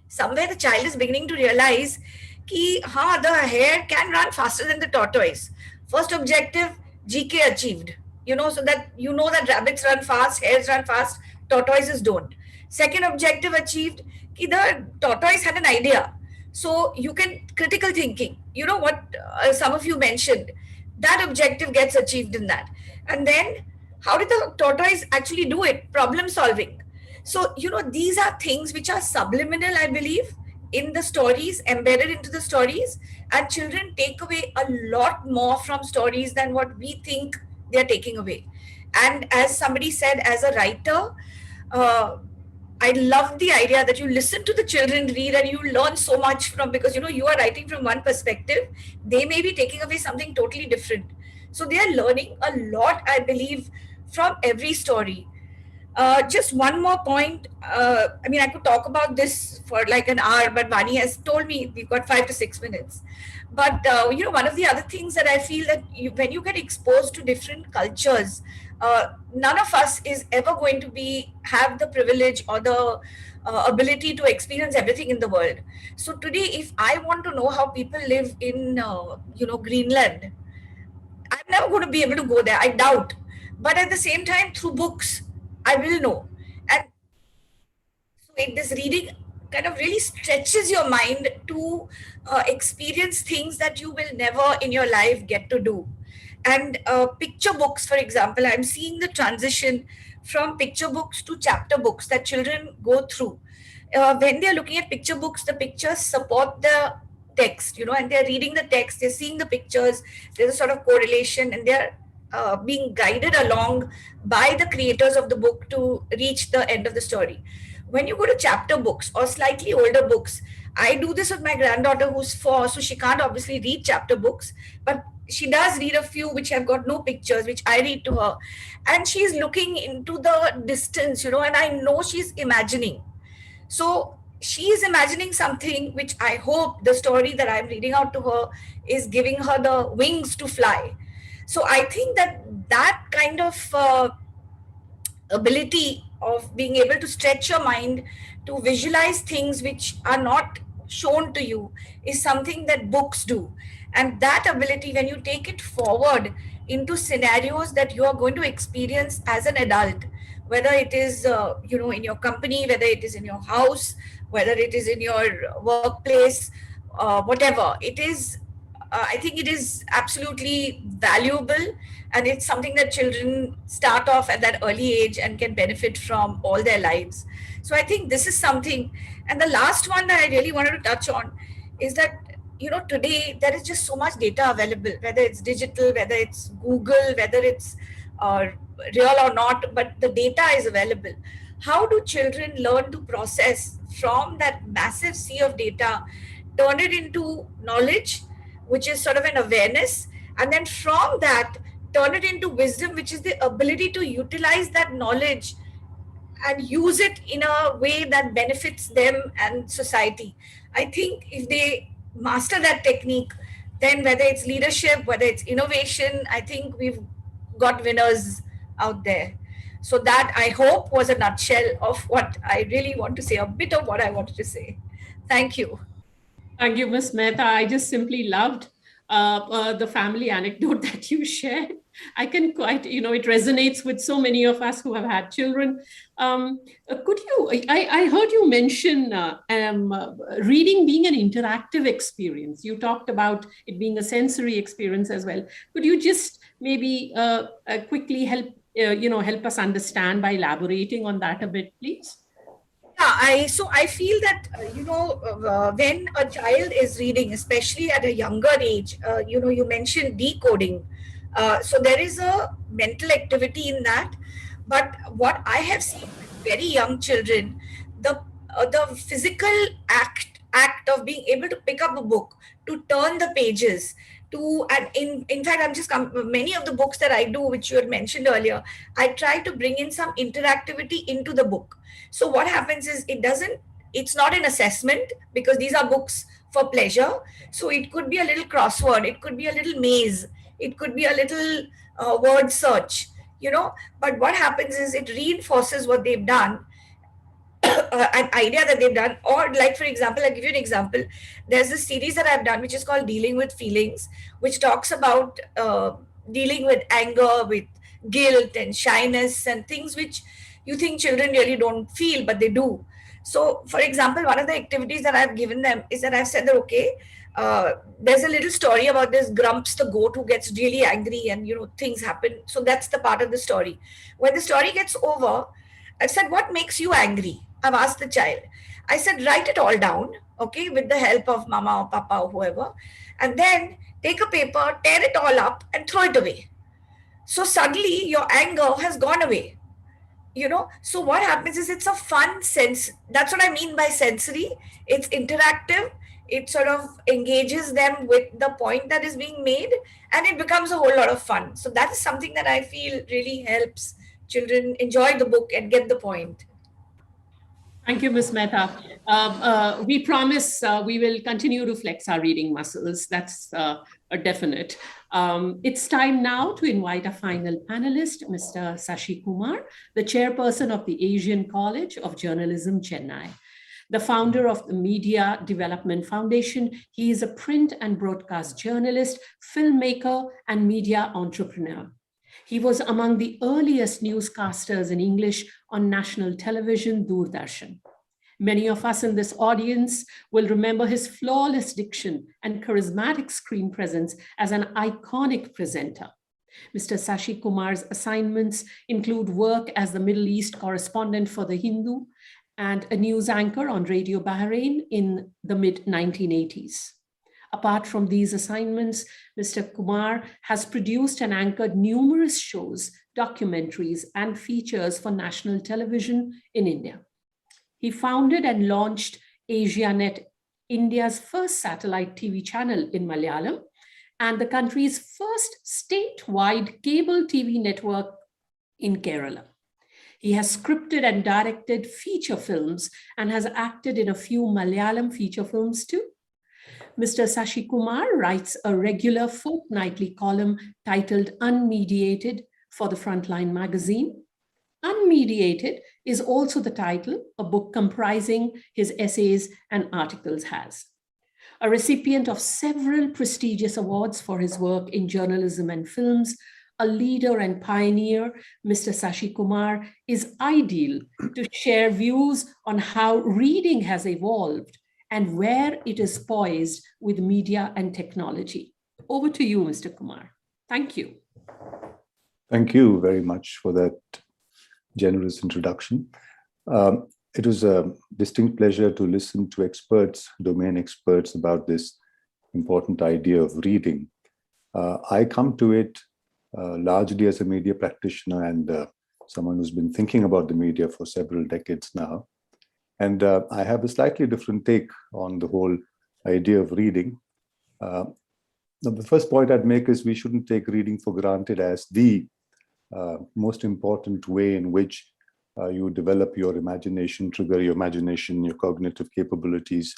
somewhere the child is beginning to realize that the hare can run faster than the tortoise. First objective, GK achieved. So that that rabbits run fast, hares run fast, tortoises don't. Second objective achieved, the tortoise had an idea. So you can, critical thinking, what some of you mentioned, that objective gets achieved in that. And then how did the tortoise actually do it? Problem solving. So, these are things which are subliminal, I believe, in the stories, embedded into the stories, and children take away a lot more from stories than what we think they're taking away. And as somebody said, as a writer, I love the idea that you listen to the children read and you learn so much from, because you are writing from one perspective, they may be taking away something totally different. So they are learning a lot, I believe, from every story. Just one more point. I mean, I could talk about this for like an hour, but Vani has told me we've got 5 to 6 minutes. But one of the other things that I feel that when you get exposed to different cultures, none of us is ever going to have the privilege or the ability to experience everything in the world. So today, if I want to know how people live in Greenland, I'm never going to be able to go there. I doubt. But at the same time, through books, I will know. And so this reading kind of really stretches your mind to experience things that you will never in your life get to do. And picture books, for example, I'm seeing the transition from picture books to chapter books that children go through. When they're looking at picture books, the pictures support the text, and they're reading the text, they're seeing the pictures, there's a sort of correlation, and they're being guided along by the creators of the book to reach the end of the story. When you go to chapter books or slightly older books, I do this with my granddaughter who's 4, so she can't obviously read chapter books, but she does read a few which have got no pictures, which I read to her. And she's looking into the distance, and I know she's imagining. So she is imagining something which I hope the story that I'm reading out to her is giving her the wings to fly. So I think that kind of ability of being able to stretch your mind to visualize things which are not shown to you is something that books do. And that ability, when you take it forward into scenarios that you are going to experience as an adult, whether it is in your company, whether it is in your house, whether it is in your workplace, whatever it is, I think it is absolutely valuable, and it's something that children start off at that early age and can benefit from all their lives. So I think this is something. And the last one that I really wanted to touch on is that today there is just so much data available, whether it's digital, whether it's Google, whether it's real or not, but the data is available. How do children learn to process from that massive sea of data, turn it into knowledge, which is sort of an awareness, and then from that turn it into wisdom, which is the ability to utilize that knowledge and use it in a way that benefits them and society? I think if they master that technique, then whether it's leadership, whether it's innovation, I think we've got winners out there. So that, I hope, was a nutshell of what I really want to say, a bit of what I wanted to say. Thank you. Thank you, Ms. Mehta. I just simply loved the family anecdote that you shared. I can quite, it resonates with so many of us who have had children. Could you, I heard you mention reading being an interactive experience. You talked about it being a sensory experience as well. Could you just maybe quickly help us understand by elaborating on that a bit, please? Yeah, I feel that, when a child is reading, especially at a younger age, you mentioned decoding. So there is a mental activity in that. But what I have seen with very young children, the physical act of being able to pick up a book, to turn the pages, and in fact, many of the books that I do, which you had mentioned earlier, I try to bring in some interactivity into the book. So what happens is it's not an assessment, because these are books for pleasure. So it could be a little crossword, it could be a little maze, it could be a little word search, but what happens is it reinforces what they've done, an idea that they've done. Or like, for example, I'll give you an example. There's a series that I've done, which is called Dealing with Feelings, which talks about dealing with anger, with guilt and shyness and things which you think children really don't feel, but they do. So, for example, one of the activities that I've given them is that I've said that, okay, there's a little story about this Grumps the goat who gets really angry and, things happen. So that's the part of the story. When the story gets over, I've said, what makes you angry? I've asked the child. I said, write it all down, okay, with the help of mama or papa or whoever, and then take a paper, tear it all up and throw it away. So suddenly your anger has gone away. So what happens is it's a fun sense. That's what I mean by sensory. It's interactive. It sort of engages them with the point that is being made, and it becomes a whole lot of fun. So that is something that I feel really helps children enjoy the book and get the point. Thank you, Ms. Mehta. We promise we will continue to flex our reading muscles. That's a definite. It's time now to invite a final panelist, Mr. Sashi Kumar, the chairperson of the Asian College of Journalism, Chennai. The founder of the Media Development Foundation, he is a print and broadcast journalist, filmmaker, and media entrepreneur. He was among the earliest newscasters in English on national television, Doordarshan. Many of us in this audience will remember his flawless diction and charismatic screen presence as an iconic presenter. Mr. Sashi Kumar's assignments include work as the Middle East correspondent for The Hindu and a news anchor on Radio Bahrain in the mid-1980s. Apart from these assignments, Mr. Kumar has produced and anchored numerous shows, documentaries, and features for national television in India. He founded and launched AsiaNet, India's first satellite TV channel in Malayalam, and the country's first statewide cable TV network in Kerala. He has scripted and directed feature films and has acted in a few Malayalam feature films too. Mr. Sashi Kumar writes a regular fortnightly column titled Unmediated for the Frontline magazine. Unmediated is also the title a book comprising his essays and articles has. A recipient of several prestigious awards for his work in journalism and films, a leader and pioneer, Mr. Sashi Kumar is ideal to share views on how reading has evolved and where it is poised with media and technology. Over to you, Mr. Kumar. Thank you. Thank you very much for that generous introduction. It was a distinct pleasure to listen to experts, domain experts, about this important idea of reading. I come to it largely as a media practitioner and someone who's been thinking about the media for several decades now. And I have a slightly different take on the whole idea of reading. The first point I'd make is we shouldn't take reading for granted as the most important way in which you develop your imagination, trigger your imagination, your cognitive capabilities,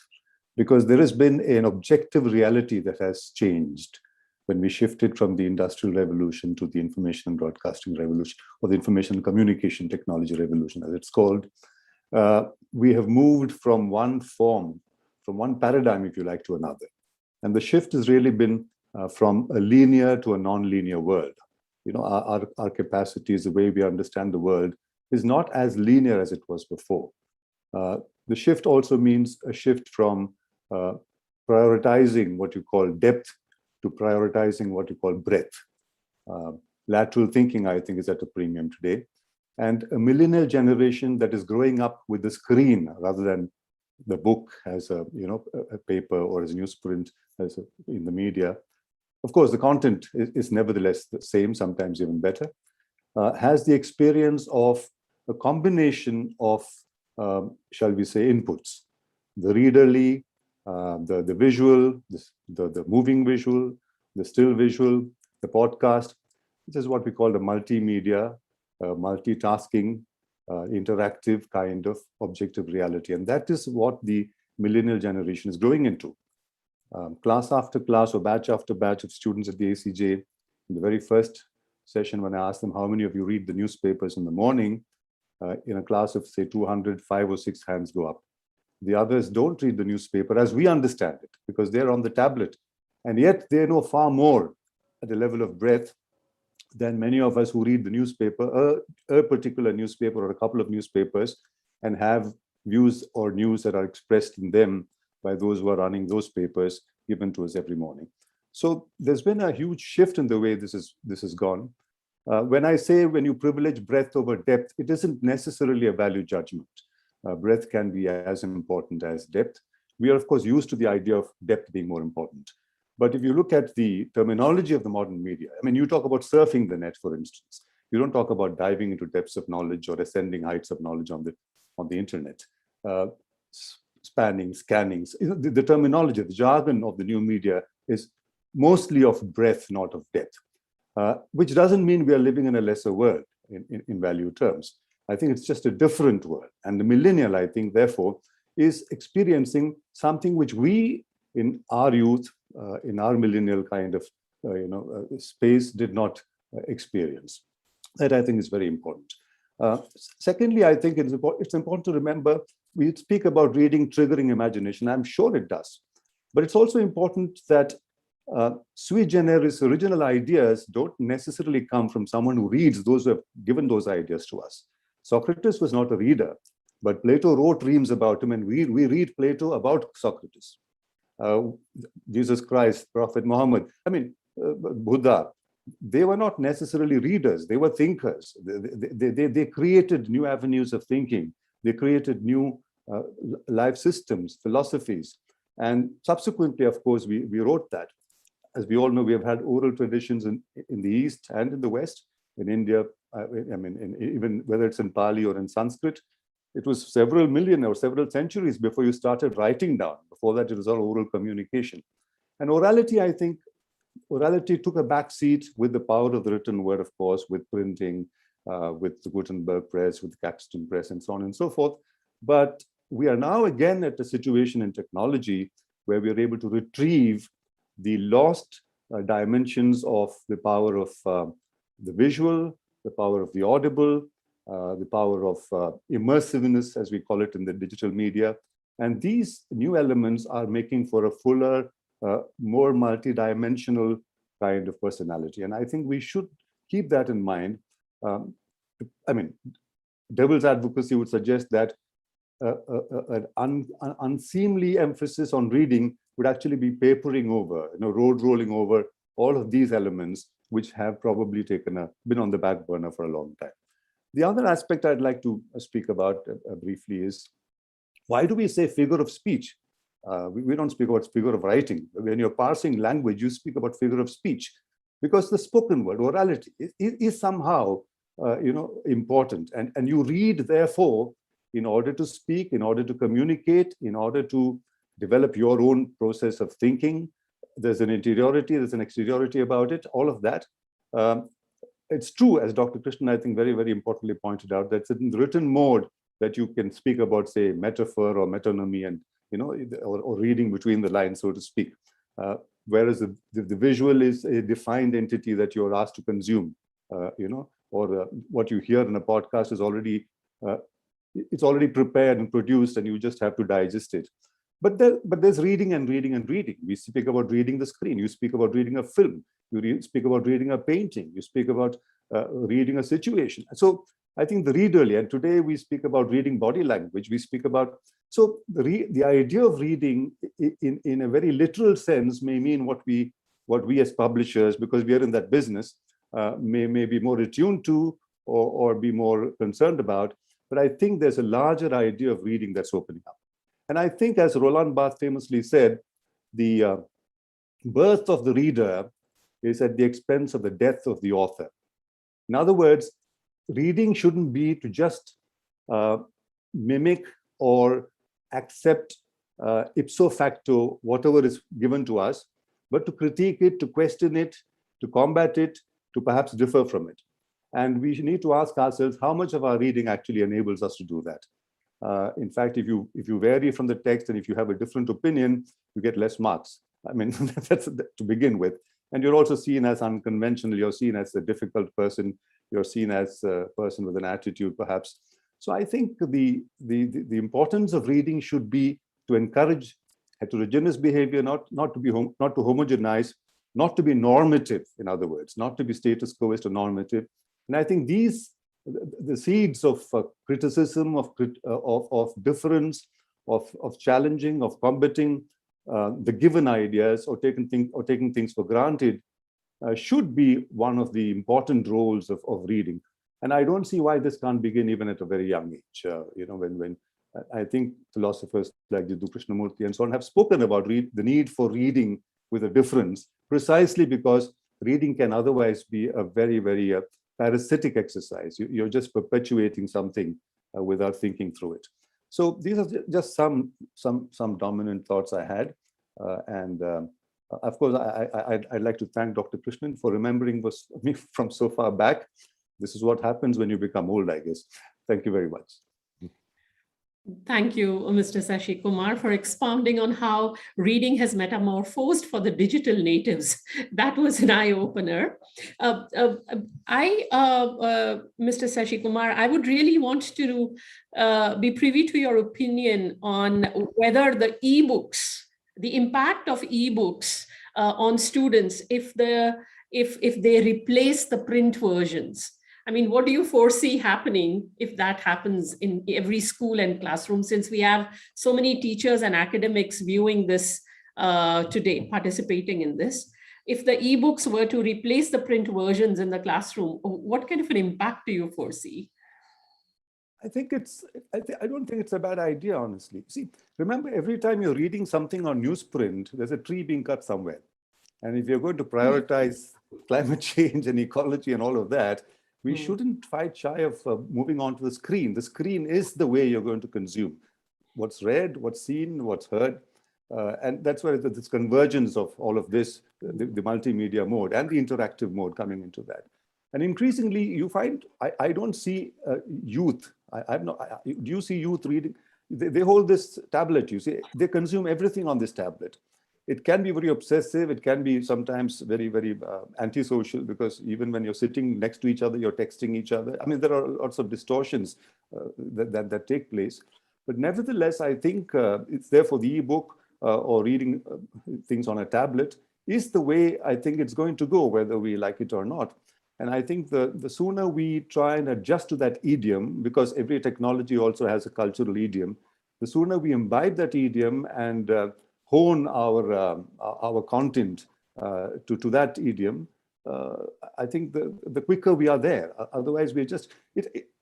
because there has been an objective reality that has changed when we shifted from the Industrial Revolution to the Information and Broadcasting Revolution, or the Information and Communication Technology Revolution, as it's called. We have moved from one form, from one paradigm, if you like, to another. And the shift has really been from a linear to a non-linear world. You know, our capacities, the way we understand the world, is not as linear as it was before. The shift also means a shift from prioritizing what you call depth to prioritizing what you call breadth. Lateral thinking, I think, is at a premium today. And a millennial generation that is growing up with the screen rather than the book as a paper or as newsprint in the media. Of course, the content is nevertheless the same, sometimes even better. Has the experience of a combination of, shall we say, inputs: the readerly, the visual, the moving visual, the still visual, the podcast. This is what we call the multimedia, multitasking, interactive kind of objective reality. And that is what the millennial generation is growing into. Class after class or batch after batch of students at the ACJ, in the very first session when I asked them, how many of you read the newspapers in the morning? In a class of, say, 200, 5 or 6 hands go up. The others don't read the newspaper as we understand it, because they're on the tablet. And yet they know far more at the level of breadth than many of us who read the newspaper, a particular newspaper or a couple of newspapers, and have views or news that are expressed in them by those who are running those papers given to us every morning. So there's been a huge shift in the way this has gone. When I say when you privilege breadth over depth, it isn't necessarily a value judgment. breadth can be as important as depth. We are, of course, used to the idea of depth being more important. But if you look at the terminology of the modern media, I mean, you talk about surfing the net, for instance. You don't talk about diving into depths of knowledge or ascending heights of knowledge on the internet. Spanning, scanning. The terminology, the jargon of the new media is mostly of breadth, not of depth, which doesn't mean we are living in a lesser world in value terms. I think it's just a different world. And the millennial, I think, therefore, is experiencing something which we in our youth, in our millennial kind of space did not experience. That I think is very important. Secondly, I think it's important to remember, we speak about reading triggering imagination. I'm sure it does. But it's also important that sui generis original ideas don't necessarily come from someone who reads those who have given those ideas to us. Socrates was not a reader, but Plato wrote reams about him, and we read Plato about Socrates. Jesus Christ, Prophet Muhammad, Buddha, they were not necessarily readers, they were thinkers. They created new avenues of thinking. They created new life systems, philosophies. And subsequently, of course, we wrote that. As we all know, we have had oral traditions in the East and in the West. In India, even whether it's in Pali or in Sanskrit, it was several million or several centuries before you started writing down. Before that, it was all oral communication. And orality, I think, orality took a back seat with the power of the written word, of course, with printing, with the Gutenberg press, with the Caxton press, and so on and so forth. But we are now again at a situation in technology where we are able to retrieve the lost dimensions of the power of the visual, the power of the audible, the power of immersiveness, as we call it in the digital media. And these new elements are making for a fuller, more multidimensional kind of personality. And I think we should keep that in mind. Devil's advocacy would suggest that an unseemly emphasis on reading would actually be papering over, road rolling over all of these elements, which have probably been on the back burner for a long time. The other aspect I'd like to speak about briefly is, why do we say figure of speech? We don't speak about figure of writing. When you're parsing language, you speak about figure of speech, because the spoken word, orality, is somehow important. And you read, therefore, in order to speak, in order to communicate, in order to develop your own process of thinking. There's an interiority, there's an exteriority about it, all of that. It's true, as Dr. Krishnan, I think, very, very importantly pointed out, that it's in the written mode that you can speak about, say, metaphor or metonymy, and or reading between the lines, so to speak. Whereas the visual is a defined entity that you're asked to consume, or what you hear in a podcast is already it's already prepared and produced, and you just have to digest it. But there's reading and reading and reading. We speak about reading the screen. You speak about reading a film. You speak about reading a painting. You speak about reading a situation. So I think the readerly, and today we speak about reading body language. We speak about, so the idea of reading in a very literal sense may mean what we as publishers, because we are in that business, may be more attuned to or be more concerned about. But I think there's a larger idea of reading that's opening up. And I think, as Roland Barthes famously said, the birth of the reader is at the expense of the death of the author. In other words, reading shouldn't be to just mimic or accept ipso facto whatever is given to us, but to critique it, to question it, to combat it, to perhaps differ from it. And we need to ask ourselves how much of our reading actually enables us to do that. In fact, if you vary from the text and if you have a different opinion, you get less marks. I mean, that's to begin with. And you're also seen as unconventional. You're seen as a difficult person. You're seen as a person with an attitude, perhaps. So I think the importance of reading should be to encourage heterogeneous behavior, not to homogenize, not to be normative. In other words, not to be status quoist or normative. And I think the seeds of criticism, of difference, of challenging, of combating the given ideas, or taking things for granted, should be one of the important roles of reading. And I don't see why this can't begin even at a very young age. When I think philosophers like Jiddu Krishnamurti and so on have spoken about the need for reading with a difference, precisely because reading can otherwise be a very, very parasitic exercise. You're just perpetuating something without thinking through it. So these are just some dominant thoughts I had. Of course, I'd like to thank Dr. Krishnan for remembering me from so far back. This is what happens when you become old, I guess. Thank you very much. Thank you, Mr. Sashi Kumar, for expounding on how reading has metamorphosed for the digital natives. That was an eye-opener. Mr. Sashi Kumar, I would really want to be privy to your opinion on whether the ebooks, the impact of ebooks on students, if they replace the print versions. I mean, what do you foresee happening if that happens in every school and classroom, since we have so many teachers and academics viewing this today, participating in this? If the ebooks were to replace the print versions in the classroom, what kind of an impact do you foresee? I don't think it's a bad idea, honestly. See, remember, every time you're reading something on newsprint, there's a tree being cut somewhere. And if you're going to prioritize climate change and ecology and all of that, we shouldn't fight shy of moving on to the screen. The screen is the way you're going to consume what's read, what's seen, what's heard. And that's where this convergence of all of this, the multimedia mode and the interactive mode coming into that. And increasingly, you find, I don't see youth. Do you see youth reading? They hold this tablet, you see, they consume everything on this tablet. It can be very obsessive. It can be sometimes very, very antisocial, because even when you're sitting next to each other, you're texting each other. I mean, there are lots of distortions that take place. But nevertheless, I think it's therefore the ebook or reading things on a tablet is the way I think it's going to go, whether we like it or not. And I think the sooner we try and adjust to that idiom, because every technology also has a cultural idiom, the sooner we imbibe that idiom and hone our content to that idiom, I think the quicker we are there. Otherwise, we're just,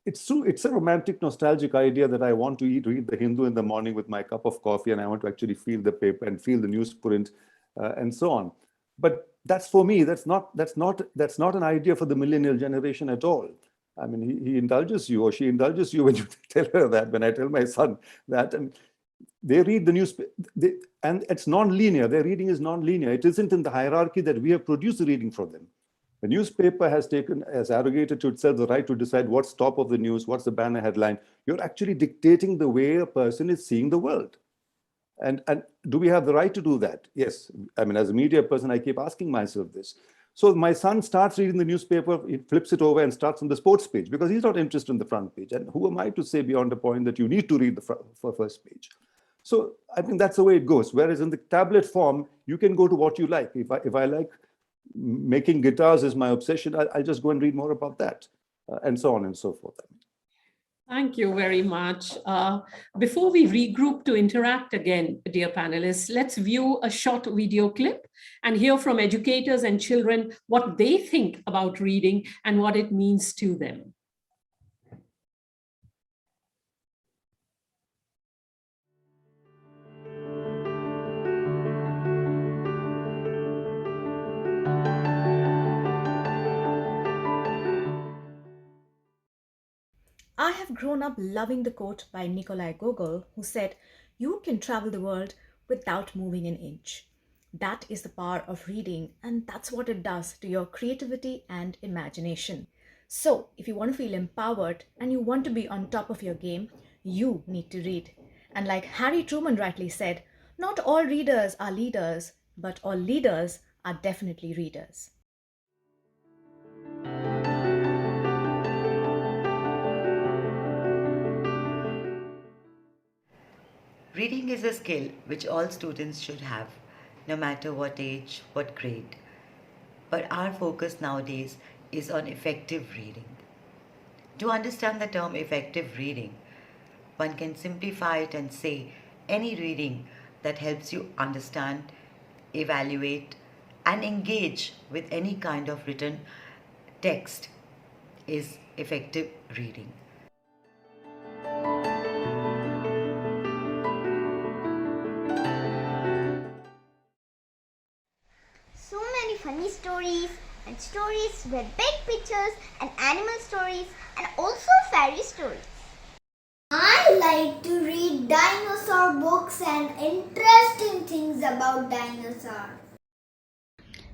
it's a romantic, nostalgic idea that I want to read the Hindu in the morning with my cup of coffee, and I want to actually feel the paper and feel the newsprint and so on. But that's for me. That's not an idea for the millennial generation at all. I mean, he indulges you or she indulges you when you tell her that. When I tell my son that, and they read the newspaper, and it's non-linear. Their reading is non-linear. It isn't in the hierarchy that we have produced the reading for them. The newspaper has arrogated to itself the right to decide what's top of the news, what's the banner headline. You're actually dictating the way a person is seeing the world. And do we have the right to do that? Yes. I mean, as a media person, I keep asking myself this. So my son starts reading the newspaper, he flips it over and starts on the sports page because he's not interested in the front page. And who am I to say beyond the point that you need to read the first page? So I think that's the way it goes. Whereas in the tablet form, you can go to what you like. If I like making guitars is my obsession, I'll just go and read more about that, and so on and so forth. Thank you very much. Before we regroup to interact again, dear panelists, let's view a short video clip and hear from educators and children what they think about reading and what it means to them. I have grown up loving the quote by Nikolai Gogol, who said, "You can travel the world without moving an inch." That is the power of reading, and that's what it does to your creativity and imagination. So, if you want to feel empowered and you want to be on top of your game, you need to read. And like Harry Truman rightly said, not all readers are leaders, but all leaders are definitely readers. Reading is a skill which all students should have, no matter what age, what grade. But our focus nowadays is on effective reading. To understand the term effective reading, one can simplify it and say any reading that helps you understand, evaluate, and engage with any kind of written text is effective reading. stories and stories with big pictures and animal stories and also fairy stories. I like to read dinosaur books and interesting things about dinosaurs.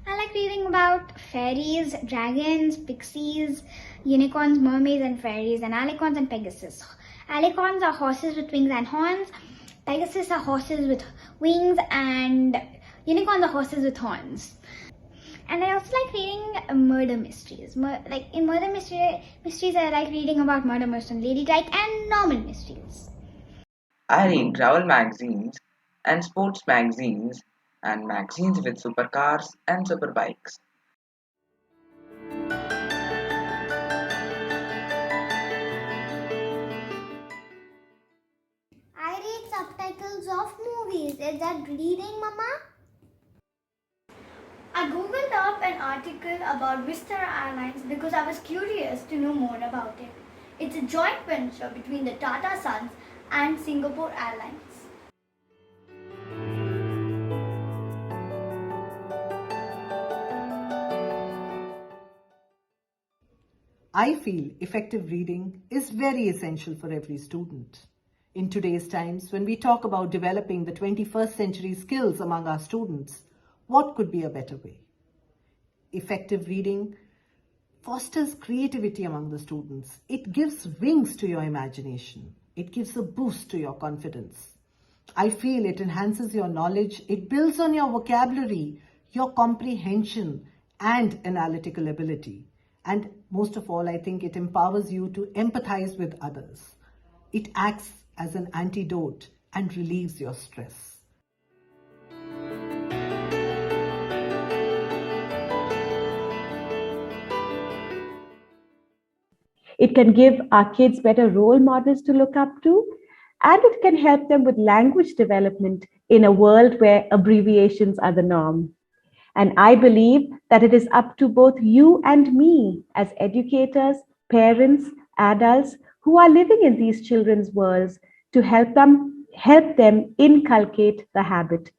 I like reading about fairies, dragons, pixies, unicorns, mermaids and fairies, and alicorns and pegasus. Alicorns are horses with wings and horns. Pegasus are horses with wings, and unicorns are horses with horns. And I also like reading murder mysteries. Like in murder mysteries, I like reading about murder mysteries, ladylike and normal mysteries. I read travel magazines and sports magazines and magazines with supercars and superbikes. I read subtitles of movies. Is that reading, Mama? I googled up an article about Vistara Airlines because I was curious to know more about it. It's a joint venture between the Tata Sons and Singapore Airlines. I feel effective reading is very essential for every student. In today's times, when we talk about developing the 21st century skills among our students, what could be a better way? Effective reading fosters creativity among the students. It gives wings to your imagination. It gives a boost to your confidence. I feel it enhances your knowledge. It builds on your vocabulary, your comprehension, and analytical ability. And most of all, I think it empowers you to empathize with others. It acts as an antidote and relieves your stress. It can give our kids better role models to look up to, and it can help them with language development in a world where abbreviations are the norm. And I believe that it is up to both you and me as educators, parents, adults who are living in these children's worlds to help them inculcate the habit.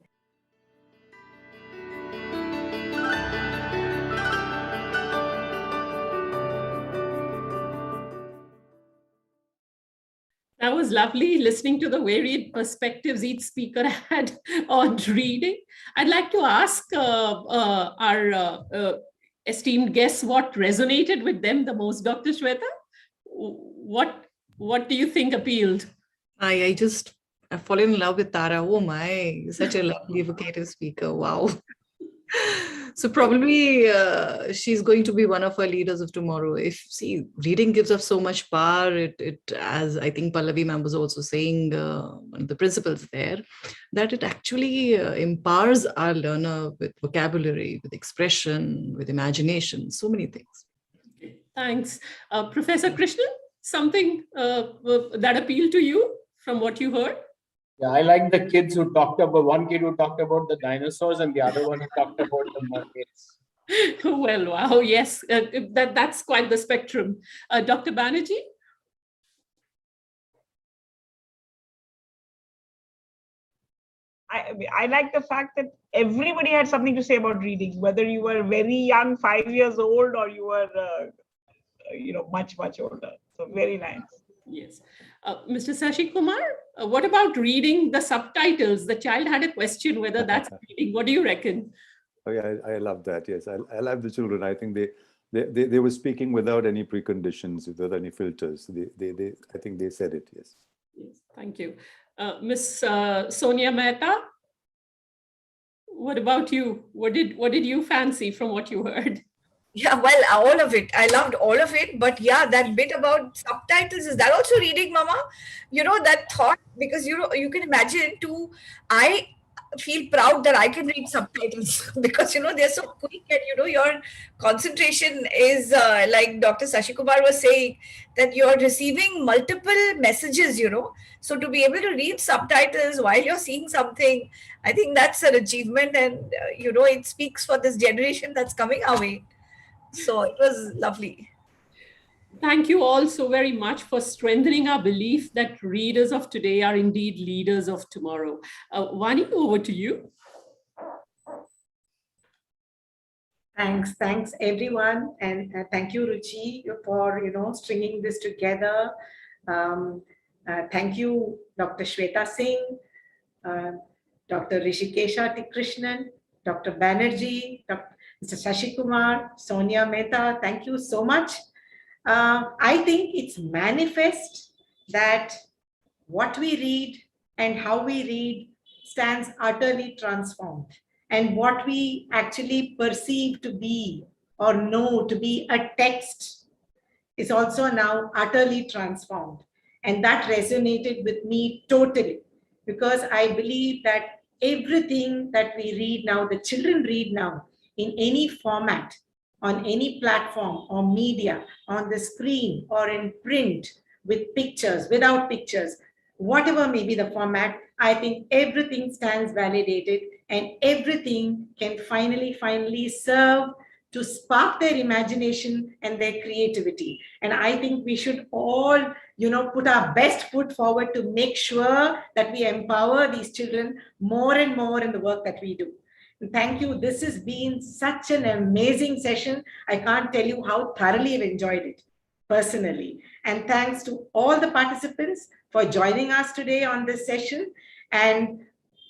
That was lovely listening to the varied perspectives each speaker had on reading. I'd like to ask our esteemed guests what resonated with them the most. Dr. Shweta, what do you think appealed? I've fallen in love with Tara. Oh my, such a lovely, evocative speaker. Wow. So probably she's going to be one of our leaders of tomorrow. Reading gives us so much power. It, as I think Pallavi ma'am was also saying, one of the principles there, that it actually empowers our learner with vocabulary, with expression, with imagination, so many things. Thanks. Professor Krishnan, something that appealed to you from what you heard? Yeah, I like the kids who talked about, one kid who talked about the dinosaurs and the other one who talked about the mermaids. Well, wow, yes, that's quite the spectrum. Dr. Banerjee? I like the fact that everybody had something to say about reading, whether you were very young, 5 years old, or you were, much, much older. So very nice. Yes. Mr. Sashi Kumar, what about reading the subtitles? The child had a question whether that's reading. What do you reckon? Oh, yeah, I love that. Yes, I love the children. I think they were speaking without any preconditions, without any filters. I think they said it. Yes. Yes, thank you. Miss Sonia Mehta, what about you? What did you fancy from what you heard? Yeah, well, all of it. I loved all of it. But yeah, that bit about subtitles, is that also reading, Mama? That thought, because you can imagine too, I feel proud that I can read subtitles because, they're so quick and, your concentration is like Dr. Sashi Kumar was saying, that you're receiving multiple messages, So to be able to read subtitles while you're seeing something, I think that's an achievement. And, it speaks for this generation that's coming our way. So it was lovely. Thank you all so very much for strengthening our belief that readers of today are indeed leaders of tomorrow. Vani, over to you. Thanks everyone, and thank you, Ruchi, for stringing this together. Thank you, Dr. Shweta Singh, Dr. Rishikesha Krishnan, Dr. Banerjee, Mr. Shashi Kumar, Sonia Mehta. Thank you so much. I think it's manifest that what we read and how we read stands utterly transformed. And what we actually perceive to be or know to be a text is also now utterly transformed. And that resonated with me totally, because I believe that everything that we read now, the children read now in any format, on any platform or media, on the screen or in print, with pictures, without pictures, whatever may be the format, I think everything stands validated and everything can finally serve to spark their imagination and their creativity. And I think we should all, put our best foot forward to make sure that we empower these children more and more in the work that we do. And thank you. This has been such an amazing session. I can't tell you how thoroughly I've enjoyed it personally. And thanks to all the participants for joining us today on this session. And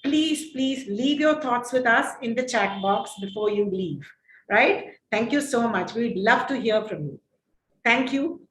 please leave your thoughts with us in the chat box before you leave, right? Thank you so much. We'd love to hear from you. Thank you.